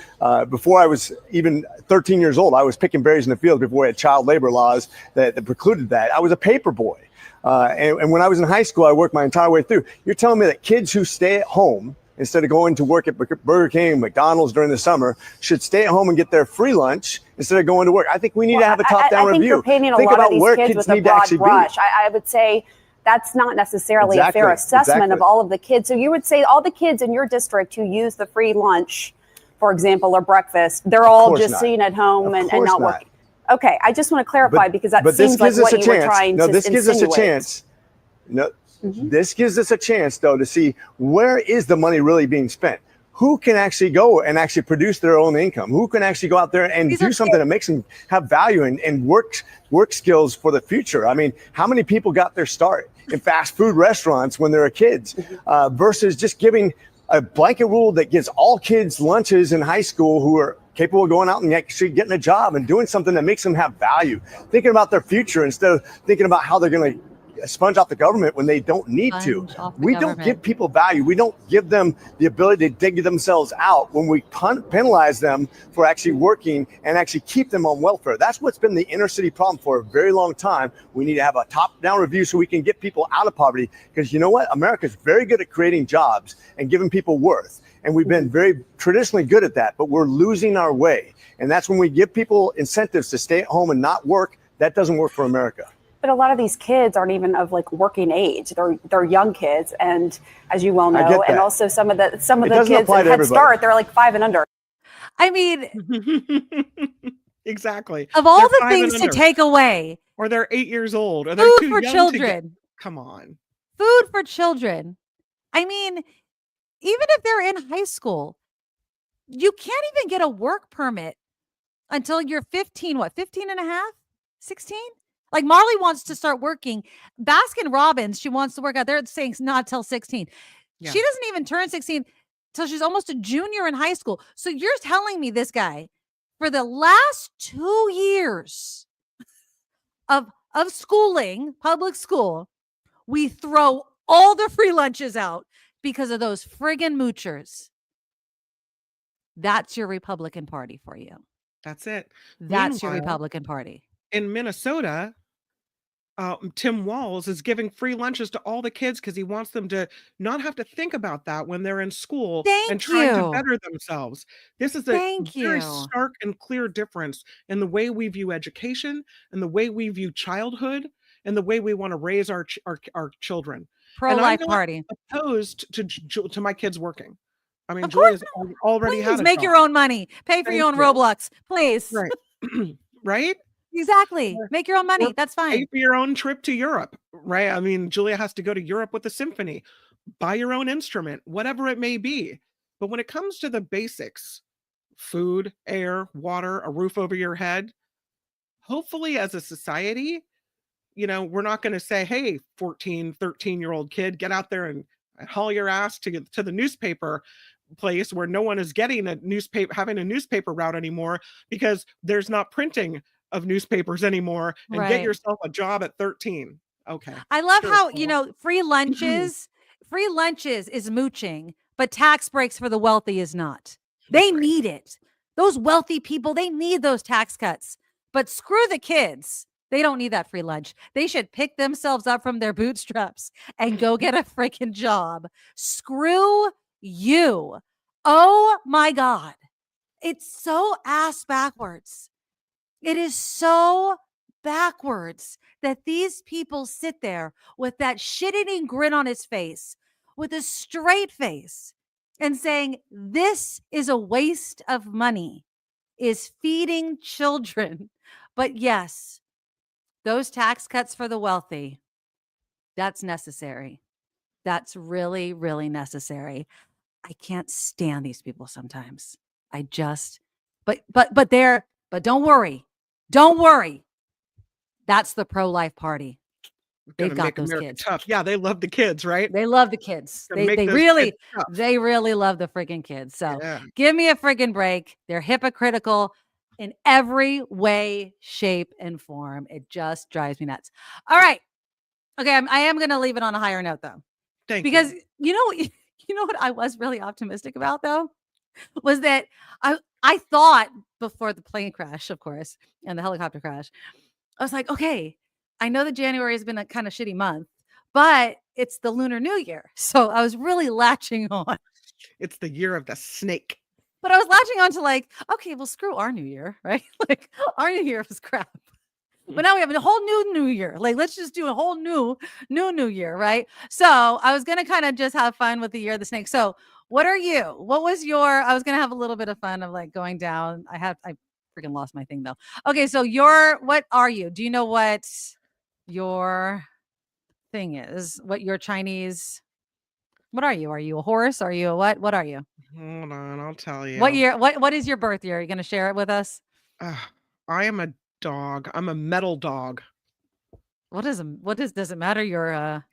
before I was even 13 years old. I was picking berries in the field before we had child labor laws that precluded that. I was a paper boy. And when I was in high school, I worked my entire way through. You're telling me that kids who stay at home instead of going to work at Burger King, McDonald's during the summer, should stay at home and get their free lunch instead of going to work? I think we need to have a top-down review. I think you're painting a lot of these kids with a broad brush. I would say that's not necessarily a fair assessment of all of the kids. So you would say all the kids in your district who use the free lunch, for example, or breakfast, they're all just sitting at home and not working. Okay, I just want to clarify because that seems like what you were trying to insinuate. This gives us a chance. This gives us a chance, though, to see where is the money really being spent. Who can actually go and actually produce their own income? Who can actually go out there and do something that makes them have value and work skills for the future? I mean, how many people got their start in fast food restaurants when they were kids versus just giving a blanket rule that gives all kids lunches in high school who are capable of going out and actually getting a job and doing something that makes them have value, thinking about their future instead of thinking about how they're going to sponge off the government when they don't need to. We don't give people value. We don't give them the ability to dig themselves out when we penalize them for actually working and actually keep them on welfare. That's what's been the inner city problem for a very long time. We need to have a top-down review so we can get people out of poverty, because you know what? America's very good at creating jobs and giving people worth. And we've been very traditionally good at that, but we're losing our way. And that's when we give people incentives to stay at home and not work. That doesn't work for America. But a lot of these kids aren't even of like working age. They're young kids, and as you well know, and also some of the kids at Head Start, they're like 5 and under. I mean, exactly. Of all the things to take away, or they're 8 years old, or they're food too for young children. Come on, food for children. I mean, even if they're in high school, you can't even get a work permit until you're 15. What, 15 and a half, 16? Like Marley wants to start working. Baskin Robbins, she wants to work out. They're saying not till 16. Yeah. She doesn't even turn 16 till she's almost a junior in high school. So you're telling me this guy, for the last 2 years of schooling, public school, we throw all the free lunches out because of those friggin' moochers. That's your Republican Party for you. That's it. That's your Republican Party. In Minnesota, Tim Walz is giving free lunches to all the kids because he wants them to not have to think about that when they're in school and trying to better themselves. This is a very stark and clear difference in the way we view education and the way we view childhood and the way we want to raise our children. Pro-life party. Opposed to my kids working. I mean, Julia's already had a make your own money. Pay for your own Roblox, please. Right. Right? Exactly. Make your own money. That's fine. Pay for your own trip to Europe, right? I mean, Julia has to go to Europe with the symphony. Buy your own instrument, whatever it may be. But when it comes to the basics, food, air, water, a roof over your head, hopefully as a society, you know, we're not going to say, hey, 14, 13-year-old kid, get out there and haul your ass to the newspaper place where no one is getting having a newspaper route anymore because there's not printing of newspapers anymore, and get yourself a job at 13. Okay. I love how, you know, free lunches is mooching, but tax breaks for the wealthy is not. They need it. Those wealthy people, they need those tax cuts, but screw the kids. They don't need that free lunch. They should pick themselves up from their bootstraps and go get a freaking job. Screw you. Oh my God. It's so ass backwards. It is so backwards that these people sit there with that shit-eating grin on his face, with a straight face, and saying, this is a waste of money, is feeding children. But yes, those tax cuts for the wealthy, that's necessary. That's really, really necessary. I can't stand these people sometimes. I just, but don't worry. Don't worry. That's the pro-life party. They've got those kids. Tough. Yeah, they love the kids, right? They love the kids. They really love the freaking kids. So give me a freaking break. They're hypocritical. in every way, shape, and form. It just drives me nuts. All right. Okay, I am going to leave it on a higher note, though. Because you know what I was really optimistic about, though, was that I thought before the plane crash, of course, and the helicopter crash, I was like, okay, I know that January has been a kind of shitty month, but it's the Lunar New Year. So I was really latching on. It's the year of the snake. But I was latching on to like, okay, well, screw our New Year, right? Like our New Year was crap. But now we have a whole new year. Like, let's just do a whole new year, right? So I was gonna kind of just have fun with the year of the snake. So what are you? What was your? I was gonna have a little bit of fun of like going down. I freaking lost my thing though. Okay, so what are you? Do you know what your thing is? What your Chinese? What are you? Are you a horse? Are you a what? What are you? Hold on, I'll tell you. What year? What is your birth year? Are you gonna share it with us? I am a dog. I'm a metal dog. Does it matter? You're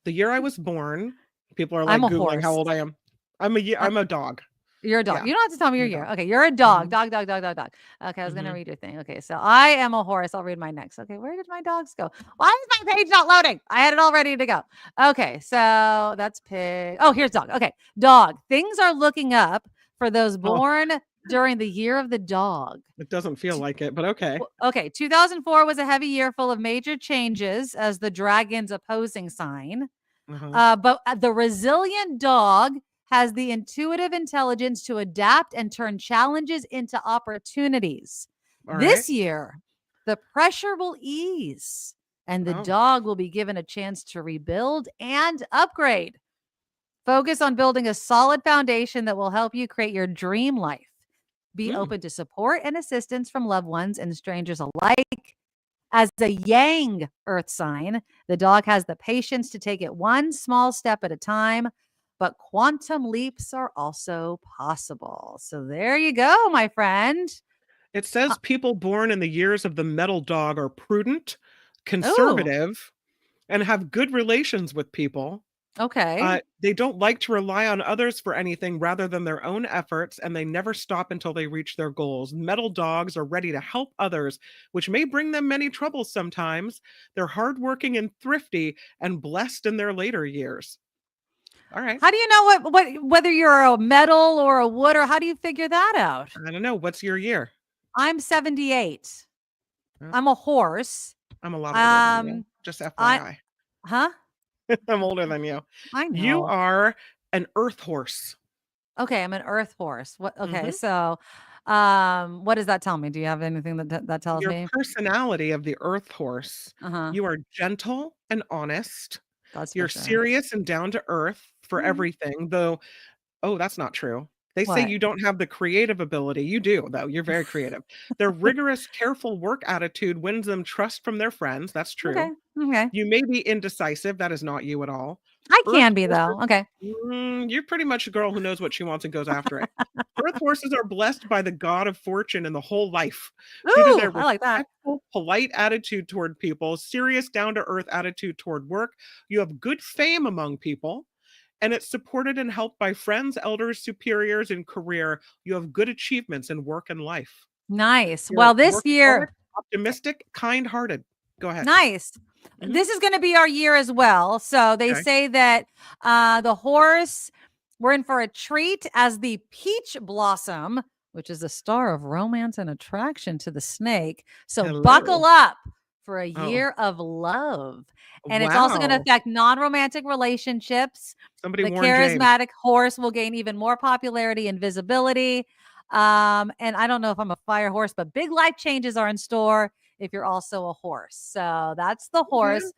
the year I was born. People are like I'm a Googling horse. how old I am. I'm a dog. You're a dog. Yeah. You don't have to tell me your I'm a year. dog. Okay, you're a dog. Mhm. Dog. Okay, I was gonna Mhm. read your thing. Okay, so I am a horse. I'll read my next. Okay, where did my dogs go? Why is my page not loading? I had it all ready to go. Okay, so that's pig. Oh, here's dog. Okay, dog. Things are looking up for those born during the year of the dog. It doesn't feel like it, but okay. Okay, 2004 was a heavy year full of major changes as the dragon's opposing sign. But the resilient dog has the intuitive intelligence to adapt and turn challenges into opportunities. This year, the pressure will ease and the dog will be given a chance to rebuild and upgrade. Focus on building a solid foundation that will help you create your dream life. Be open to support and assistance from loved ones and strangers alike. As a yang earth sign, the dog has the patience to take it one small step at a time, but quantum leaps are also possible. So there you go, my friend. It says people born in the years of the metal dog are prudent, conservative, and have good relations with people. Okay. They don't like to rely on others for anything rather than their own efforts, and they never stop until they reach their goals. Metal dogs are ready to help others, which may bring them many troubles sometimes. They're hardworking and thrifty and blessed in their later years. All right. How do you know whether you're a metal or a wood, or how do you figure that out? I don't know. What's your year? I'm 78. I'm a horse. I'm a lot older than you. Just FYI. Huh? I'm older than you. I know. You are an earth horse. Okay, I'm an earth horse. What? Okay, so what does that tell me? Do you have anything that tells me? Your personality of the earth horse. You are gentle and honest. You're serious and down to earth for everything, though. Oh, that's not true. They say you don't have the creative ability. You do, though. You're very creative. Their rigorous, careful work attitude wins them trust from their friends. That's true. Okay. You may be indecisive. That is not you at all. I can be, though. Okay. You're pretty much a girl who knows what she wants and goes after it. Earth horses are blessed by the god of fortune in the whole life. Due to their I like that. polite attitude toward people, serious, down-to-earth attitude toward work. You have good fame among people. And it's supported and helped by friends, elders, superiors, and career. You have good achievements in work and life. Nice. Well, this year, optimistic, kind-hearted. Go ahead. Nice. This is going to be our year as well. So they say that the horse, we're in for a treat as the peach blossom, which is the star of romance and attraction to the snake. So buckle up for a year of love. And it's also going to affect non-romantic relationships. The charismatic horse will gain even more popularity and visibility. And I don't know if I'm a fire horse, but big life changes are in store if you're also a horse. So that's the horse.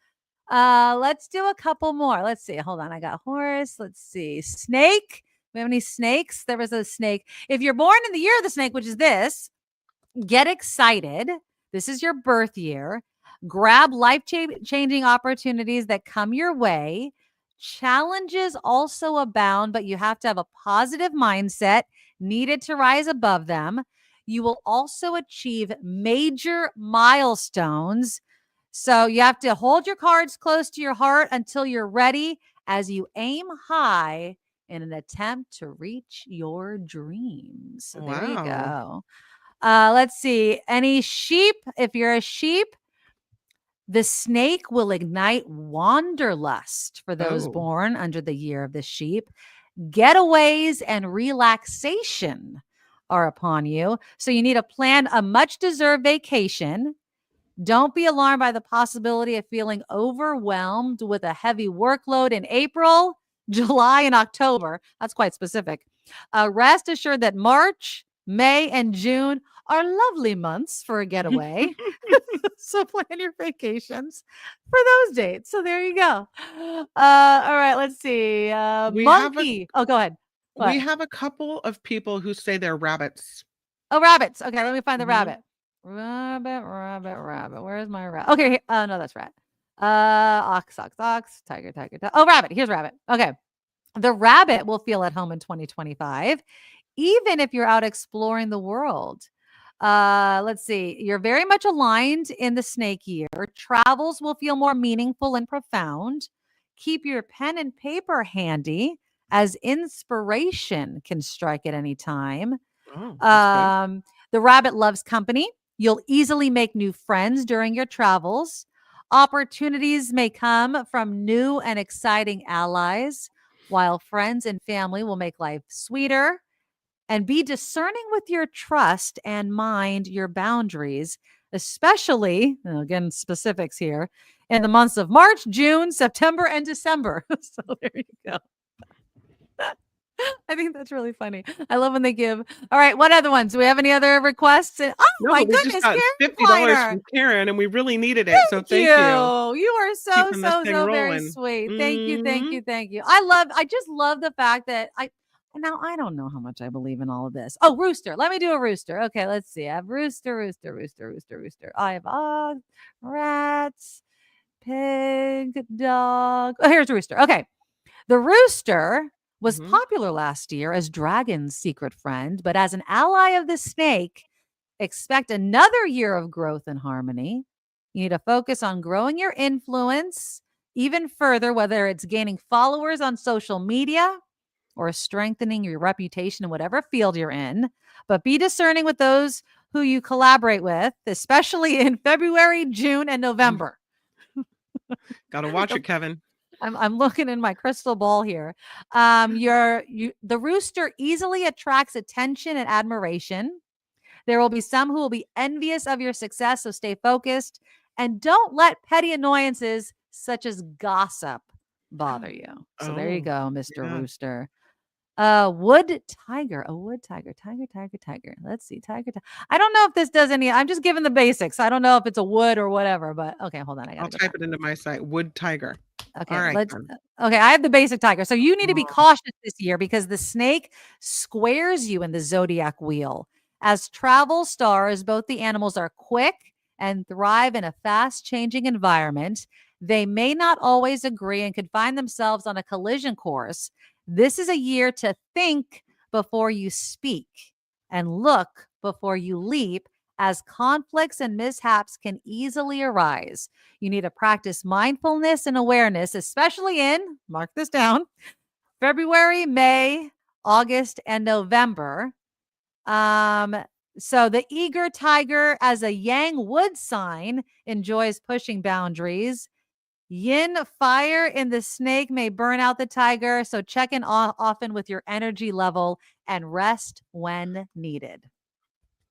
Let's do a couple more. Let's see. Hold on. I got horse. Let's see. Snake. We have any snakes? There was a snake. If you're born in the year of the snake, which is this, get excited. This is your birth year. Grab life-changing opportunities that come your way. Challenges also abound, but you have to have a positive mindset needed to rise above them. You will also achieve major milestones. So you have to hold your cards close to your heart until you're ready as you aim high in an attempt to reach your dreams. So there you go. Let's see. Any sheep? If you're a sheep, the snake will ignite wanderlust for those Oh. born under the year of the sheep. Getaways and relaxation are upon you. So you need to plan a much deserved vacation. Don't be alarmed by the possibility of feeling overwhelmed with a heavy workload in April, July, and October. That's quite specific. Rest assured that March, May, and June are lovely months for a getaway. So plan your vacations for those dates. So there you go. All right, let's see. We have a- Monkey. Oh, go ahead. We What? have a couple of people who say they're rabbits. Oh, rabbits. Okay, let me find the Mhm. rabbit. Rabbit. Where's my rabbit? Okay, no, that's rat. Ox, tiger. Oh, rabbit. Here's rabbit. Okay. The rabbit will feel at home in 2025, even if you're out exploring the world. Let's see. You're very much aligned in the snake year. Travels will feel more meaningful and profound. Keep your pen and paper handy, as inspiration can strike at any time. Oh, that's good. The rabbit loves company. You'll easily make new friends during your travels. Opportunities may come from new and exciting allies, while friends and family will make life sweeter. And be discerning with your trust and mind your boundaries, especially, again, specifics here, in the months of March, June, September, and December. So there you go. I think that's really funny. I love when they give. All right, what other ones? Do we have any other requests? Oh No, my we goodness, just got Karen $50 Kleiner. from Karen, and we really needed it. So thank you. You are so Keeping this thing very rolling. sweet. Thank Mhm. you. I just love the fact that I don't know how much I believe in all of this. Oh, rooster. Let me do a rooster. Okay, let's see. I have rooster. I have rats, pig, dog. Oh, here's rooster. Okay. The rooster was Mhm. popular last year as dragon's secret friend, but as an ally of the snake, expect another year of growth and harmony. You need to focus on growing your influence even further, whether it's gaining followers on social media or strengthening your reputation in whatever field you're in. But be discerning with those who you collaborate with, especially in February, June, and November. Gotta watch it, Kevin. I'm looking in my crystal ball here. The rooster easily attracts attention and admiration. There will be some who will be envious of your success, so stay focused and don't let petty annoyances such as gossip bother you. So there you Oh, go, Mr. yeah. Rooster. Wood tiger. A wood tiger. Tiger. Let's see. Tiger. I don't know if this does any. I'm just giving the basics. I don't know if it's a wood or whatever, but okay, hold on. I I'll gotta go type back. it into my site. Wood tiger. Okay, All right. let's. Karen. Okay, I have the basic tiger. So you need to be Oh. cautious this year because the snake squares you in the zodiac wheel. As travel stars, both the animals are quick and thrive in a fast changing environment. They may not always agree and could find themselves on a collision course. This is a year to think before you speak and look before you leap, as conflicts and mishaps can easily arise. You need to practice mindfulness and awareness, especially in, mark this down, February, May, August, and November. So the eager tiger as a yang wood sign enjoys pushing boundaries. Yin fire in the snake may burn out the tiger. So check in often with your energy level and rest when needed.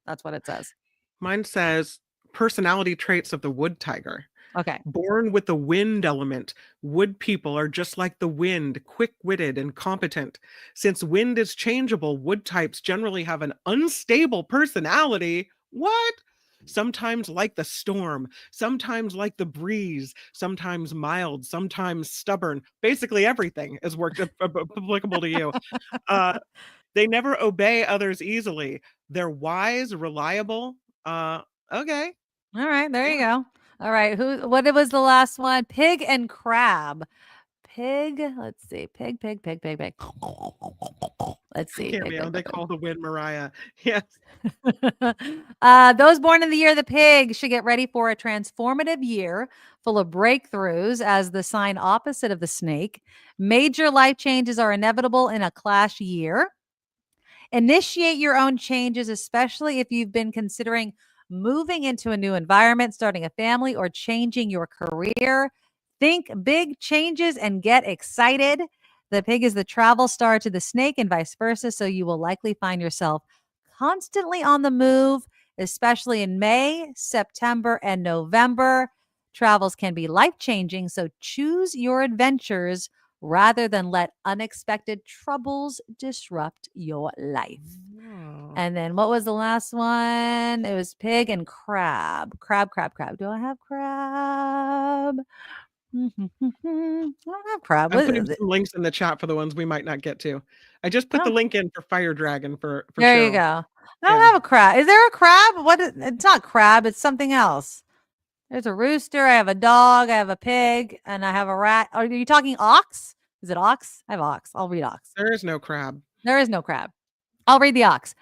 That's what it says. Mine says personality traits of the wood tiger. Okay. Born with the wind element, wood people are just like the wind, quick-witted and competent. Since wind is changeable, wood types generally have an unstable personality. What? Sometimes like the storm, sometimes like the breeze, sometimes mild, sometimes stubborn. Basically everything is applicable to you. They never obey others easily. They're wise, reliable. Okay. All right, there you go. All right, what was the last one? Pig and crab. Pig, let's see. Pig. Let's see. Cameo. They call the wind Mariah. Yes. Those born in the year of the pig should get ready for a transformative year full of breakthroughs as the sign opposite of the snake. Major life changes are inevitable in a clash year. Initiate your own changes, especially if you've been considering moving into a new environment, starting a family, or changing your career. Think big changes and get excited. The pig is the travel star to the snake and vice versa. So you will likely find yourself constantly on the move, especially in May, September, and November. Travels can be life-changing, so choose your adventures rather than let unexpected troubles disrupt your life. Oh. And then what was the last one? It was pig and crab. Crab. Do I have crab? I don't have crab. I'm putting some links in the chat for the ones we might not get to. I just put the link in for Fire Dragon for there Cheryl. you go. I don't have a crab. Is there a crab? It's not crab. It's something else. There's a rooster. I have a dog. I have a pig, and I have a rat. Are you talking ox? Is it ox? I have ox. I'll read ox. There is no crab. There is no crab. I'll read the ox.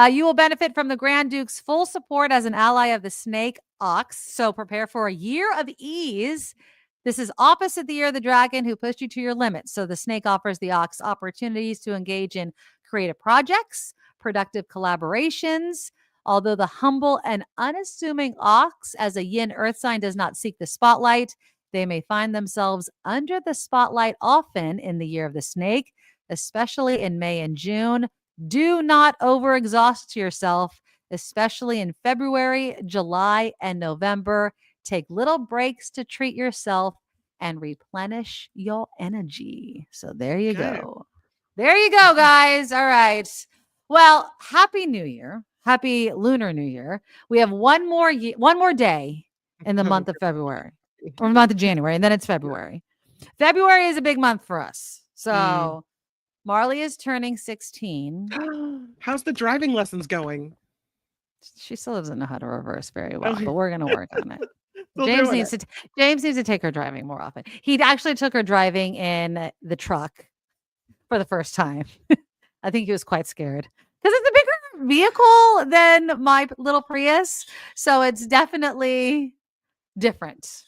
You will benefit from the Grand Duke's full support as an ally of the snake ox. So prepare for a year of ease. This is opposite the year of the dragon, who pushed you to your limits. So the snake offers the ox opportunities to engage in creative projects, productive collaborations. Although the humble and unassuming ox, as a yin earth sign, does not seek the spotlight, they may find themselves under the spotlight often in the year of the snake, especially in May and June. Do not overexhaust yourself, especially in February, July, and November. Take little breaks to treat yourself and replenish your energy. So there you go. There you go, guys. All right. Well, Happy New Year. Happy Lunar New Year. We have one more day in the month of February, or month of January, and then it's February. February is a big month for us. So Marley is turning 16. How's the driving lessons going? She still doesn't know how to reverse very well, but we're going to work on it. Still James needs to take her driving more often. He actually took her driving in the truck for the first time. I think he was quite scared because it's a bigger vehicle than my little Prius, so it's definitely different.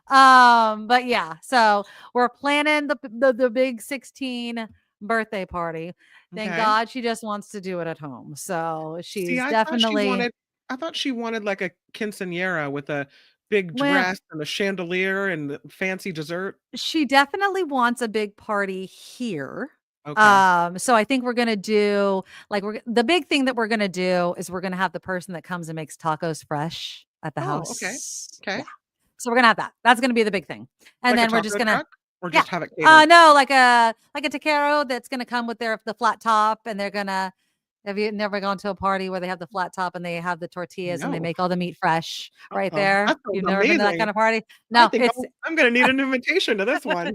But yeah, so we're planning the big 16 birthday party. Thank God she just wants to do it at home. So she's definitely. I thought she wanted like a quinceañera with a big dress and a chandelier and the fancy dessert. She definitely wants a big party here. Okay. So I think we're gonna do the big thing that we're gonna do is we're gonna have the person that comes and makes tacos fresh at the house. Okay. Yeah. So we're gonna have that. That's gonna be the big thing, and like then we're just gonna. Truck? Or just have it catered? No, like a taquero that's gonna come with the flat top, and they're gonna. Have you never gone to a party where they have the flat top and they have the tortillas and they make all the meat fresh right there? You've never been to that kind of party? No, I'm gonna need an invitation to this one.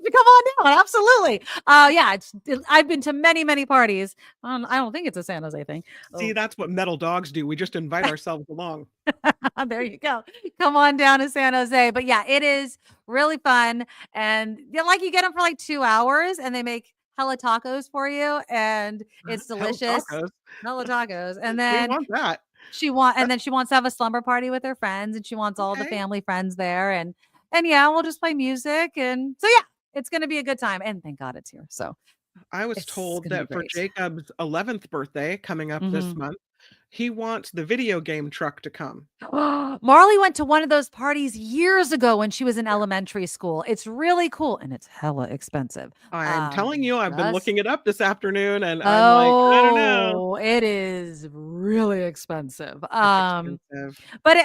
Come on down, absolutely. I've been to many parties. I don't think it's a San Jose thing. See, that's what metal dogs do. We just invite ourselves along. There you go. Come on down to San Jose. But yeah, it is really fun, and you get them for like 2 hours, and they make hella tacos for you, and it's delicious. Hella tacos. And then we want that. She wants to have a slumber party with her friends, and she wants all the family friends there, and yeah, we'll just play music, and so yeah, it's gonna be a good time. And thank God it's here. So I was told that for Jacob's 11th birthday coming up this month, he wants the video game truck to come. Marley went to one of those parties years ago when she was in elementary school. It's really cool, and it's hella expensive. I'm telling you, I've been looking it up this afternoon, and I'm like, I don't know. It is really expensive. But I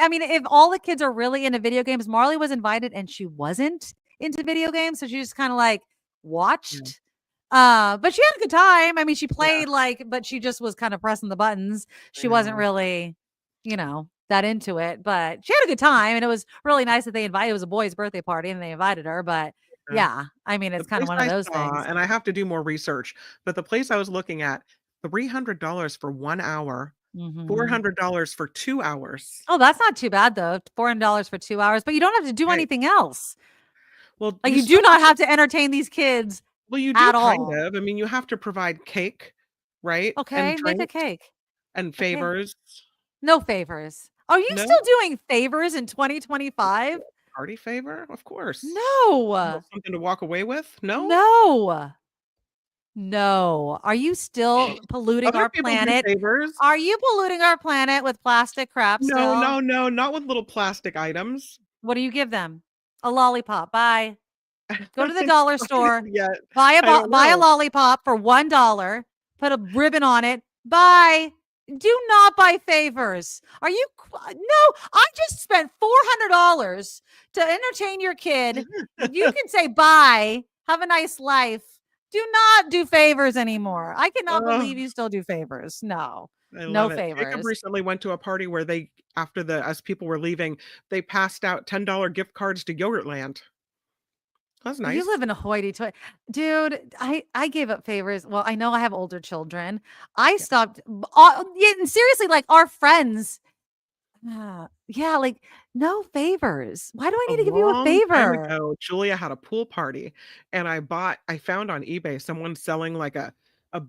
mean, if all the kids are really into video games, Marley was invited and she wasn't into video games, so she just kind of like watched. But she had a good time. I mean, she played but she just was kind of pressing the buttons. She wasn't really, that into it, but she had a good time, and it was really nice that it was a boy's birthday party and they invited her. But yeah, I mean, it's kind of one of those things. And I have to do more research, but the place I was looking at, $300 for 1 hour, $400 for 2 hours. Oh, that's not too bad though. $400 for 2 hours, but you don't have to do anything else. Well, you do not have to entertain these kids. Well, you do kind of. I mean, you have to provide cake, right? Okay, make a cake. And favors. No favors. Are you still doing favors in 2025? Party favor? Of course. No. Something to walk away with? No? No. No. Are you still polluting Other our people do planet? favors. Are you polluting our planet with plastic crap still? No, not with little plastic items. What do you give them? A lollipop. Bye. Go to the dollar store. Yeah, Buy I don't a know. lollipop for $1. Put a ribbon on it. Bye. Do not buy favors. Are you? No, I just spent $400 to entertain your kid. You can say bye. Have a nice life. Do not do favors anymore. I cannot believe you still do favors. No, I no love it. Jacob favors. recently went to a party where they, as people were leaving, they passed out $10 gift cards to Yogurtland. That's nice. You live in a hoity-toity. Dude, I gave up favors. Well, I know I have older children. I stopped. Yeah, and seriously, like our friends. Yeah, like no favors. Why do I need to give you a Time favor? ago, Julia had a pool party, and I found on eBay someone selling like a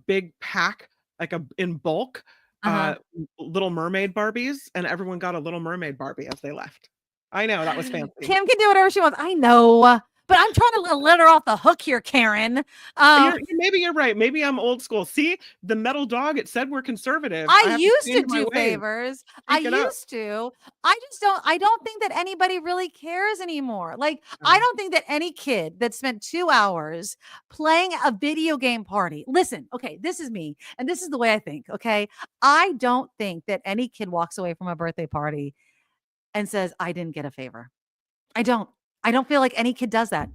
big pack, like in bulk, Uh-huh. Little Mermaid Barbies, and everyone got a Little Mermaid Barbie as they left. I know, that was fancy. Kim can do whatever she wants. I know, but I'm trying to let her off the hook here, Karen. Maybe you're right. Maybe I'm old school. See, the metal dog, it said we're conservative. I used to change my do ways. favors. I Speak it up. used to. I don't think that anybody really cares anymore. Like, I don't think that any kid that spent 2 hours playing a video game party. Listen, okay, this is me, and this is the way I think, okay? I don't think that any kid walks away from a birthday party and says, I didn't get a favor. I don't feel like any kid does that.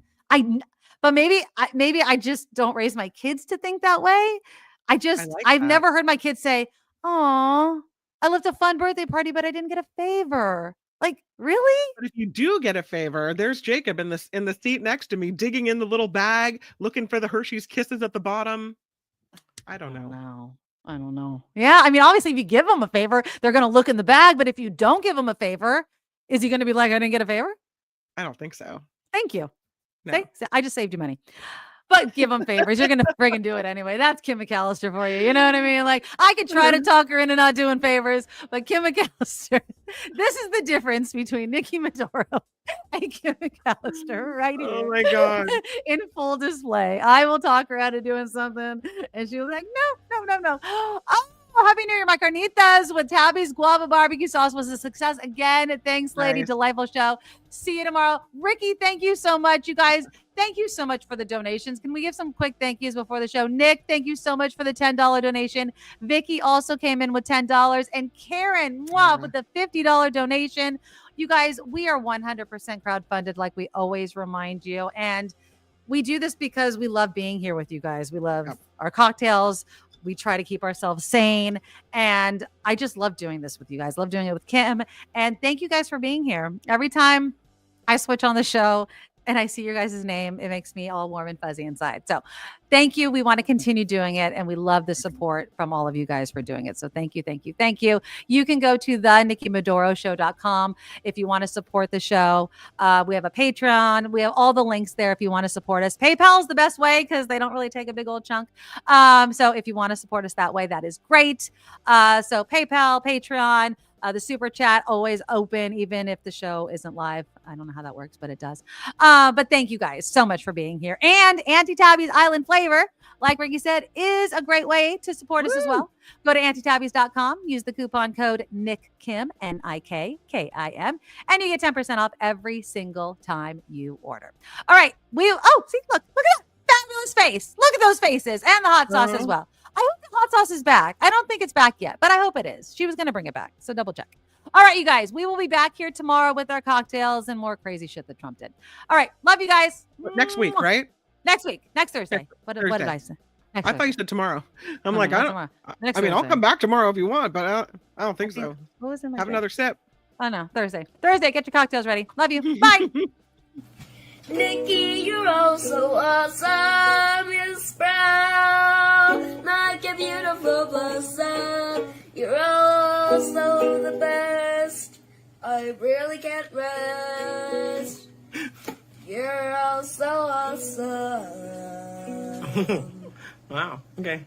But maybe I just don't raise my kids to think that way. I've never heard my kids say, "Oh, I left a fun birthday party, but I didn't get a favor." Like, really? But if you do get a favor, there's Jacob in the seat next to me, digging in the little bag, looking for the Hershey's Kisses at the bottom. I don't know. I don't know. Yeah, I mean, obviously, if you give them a favor, they're going to look in the bag. But if you don't give them a favor, is he going to be like, "I didn't get a favor"? I don't think so. Thank you. No. Thanks. I just saved you money. But give them favors. You're going to friggin' do it anyway. That's Kim McAllister for you. You know what I mean? Like, I could try to talk her into not doing favors, but Kim McAllister, this is the difference between Nikki Maduro and Kim McAllister right here. Oh my God. In full display. I will talk her out of doing something. And she was like, no. Oh, Happy New Year. My carnitas with Tabby's guava barbecue sauce was a success again. Thanks, lady. Nice. Delightful show. See you tomorrow. Ricky, thank you so much. You guys, thank you so much for the donations. Can we give some quick thank yous before the show? Nick, thank you so much for the $10 donation. Vicky also came in with $10. And Karen, with the $50 donation. You guys, we are 100% crowdfunded, like we always remind you. And we do this because we love being here with you guys. We love our cocktails. We try to keep ourselves sane. And I just love doing this with you guys. Love doing it with Kim. And thank you guys for being here. Every time I switch on the show and I see your guys' name, it makes me all warm and fuzzy inside. So thank you. We want to continue doing it. And we love the support from all of you guys for doing it. So thank you. You can go to thenikkimadoroshow.com if you want to support the show. We have a Patreon. We have all the links there if you want to support us. PayPal is the best way because they don't really take a big old chunk. So if you want to support us that way, that is great. So PayPal, Patreon, the super chat always open, even if the show isn't live. I don't know how that works, but it does. But thank you guys so much for being here. And Auntie Tabby's Island Flavor, like Ricky said, is a great way to support us as well. Go to AuntieTabby's.com, use the coupon code NickKim, NikkKim, and you get 10% off every single time you order. All right. See, look at that fabulous face. Look at those faces and the hot sauce as well. I hope the hot sauce is back. I don't think it's back yet, but I hope it is. She was going to bring it back, so double check. All right, you guys, we will be back here tomorrow with our cocktails and more crazy shit that Trump did. All right, love you guys. Next week, right? Next Thursday. What did I say? I thought you said tomorrow. I'm like, tomorrow. I'll come back tomorrow if you want, but I don't think so. What was in my Have another sip. Oh no, Thursday. Get your cocktails ready. Love you. Bye. Nikki, you're all so awesome. You're sprout like a beautiful blossom. You're also the best. I really can't rest. You're all so awesome. Wow. Okay.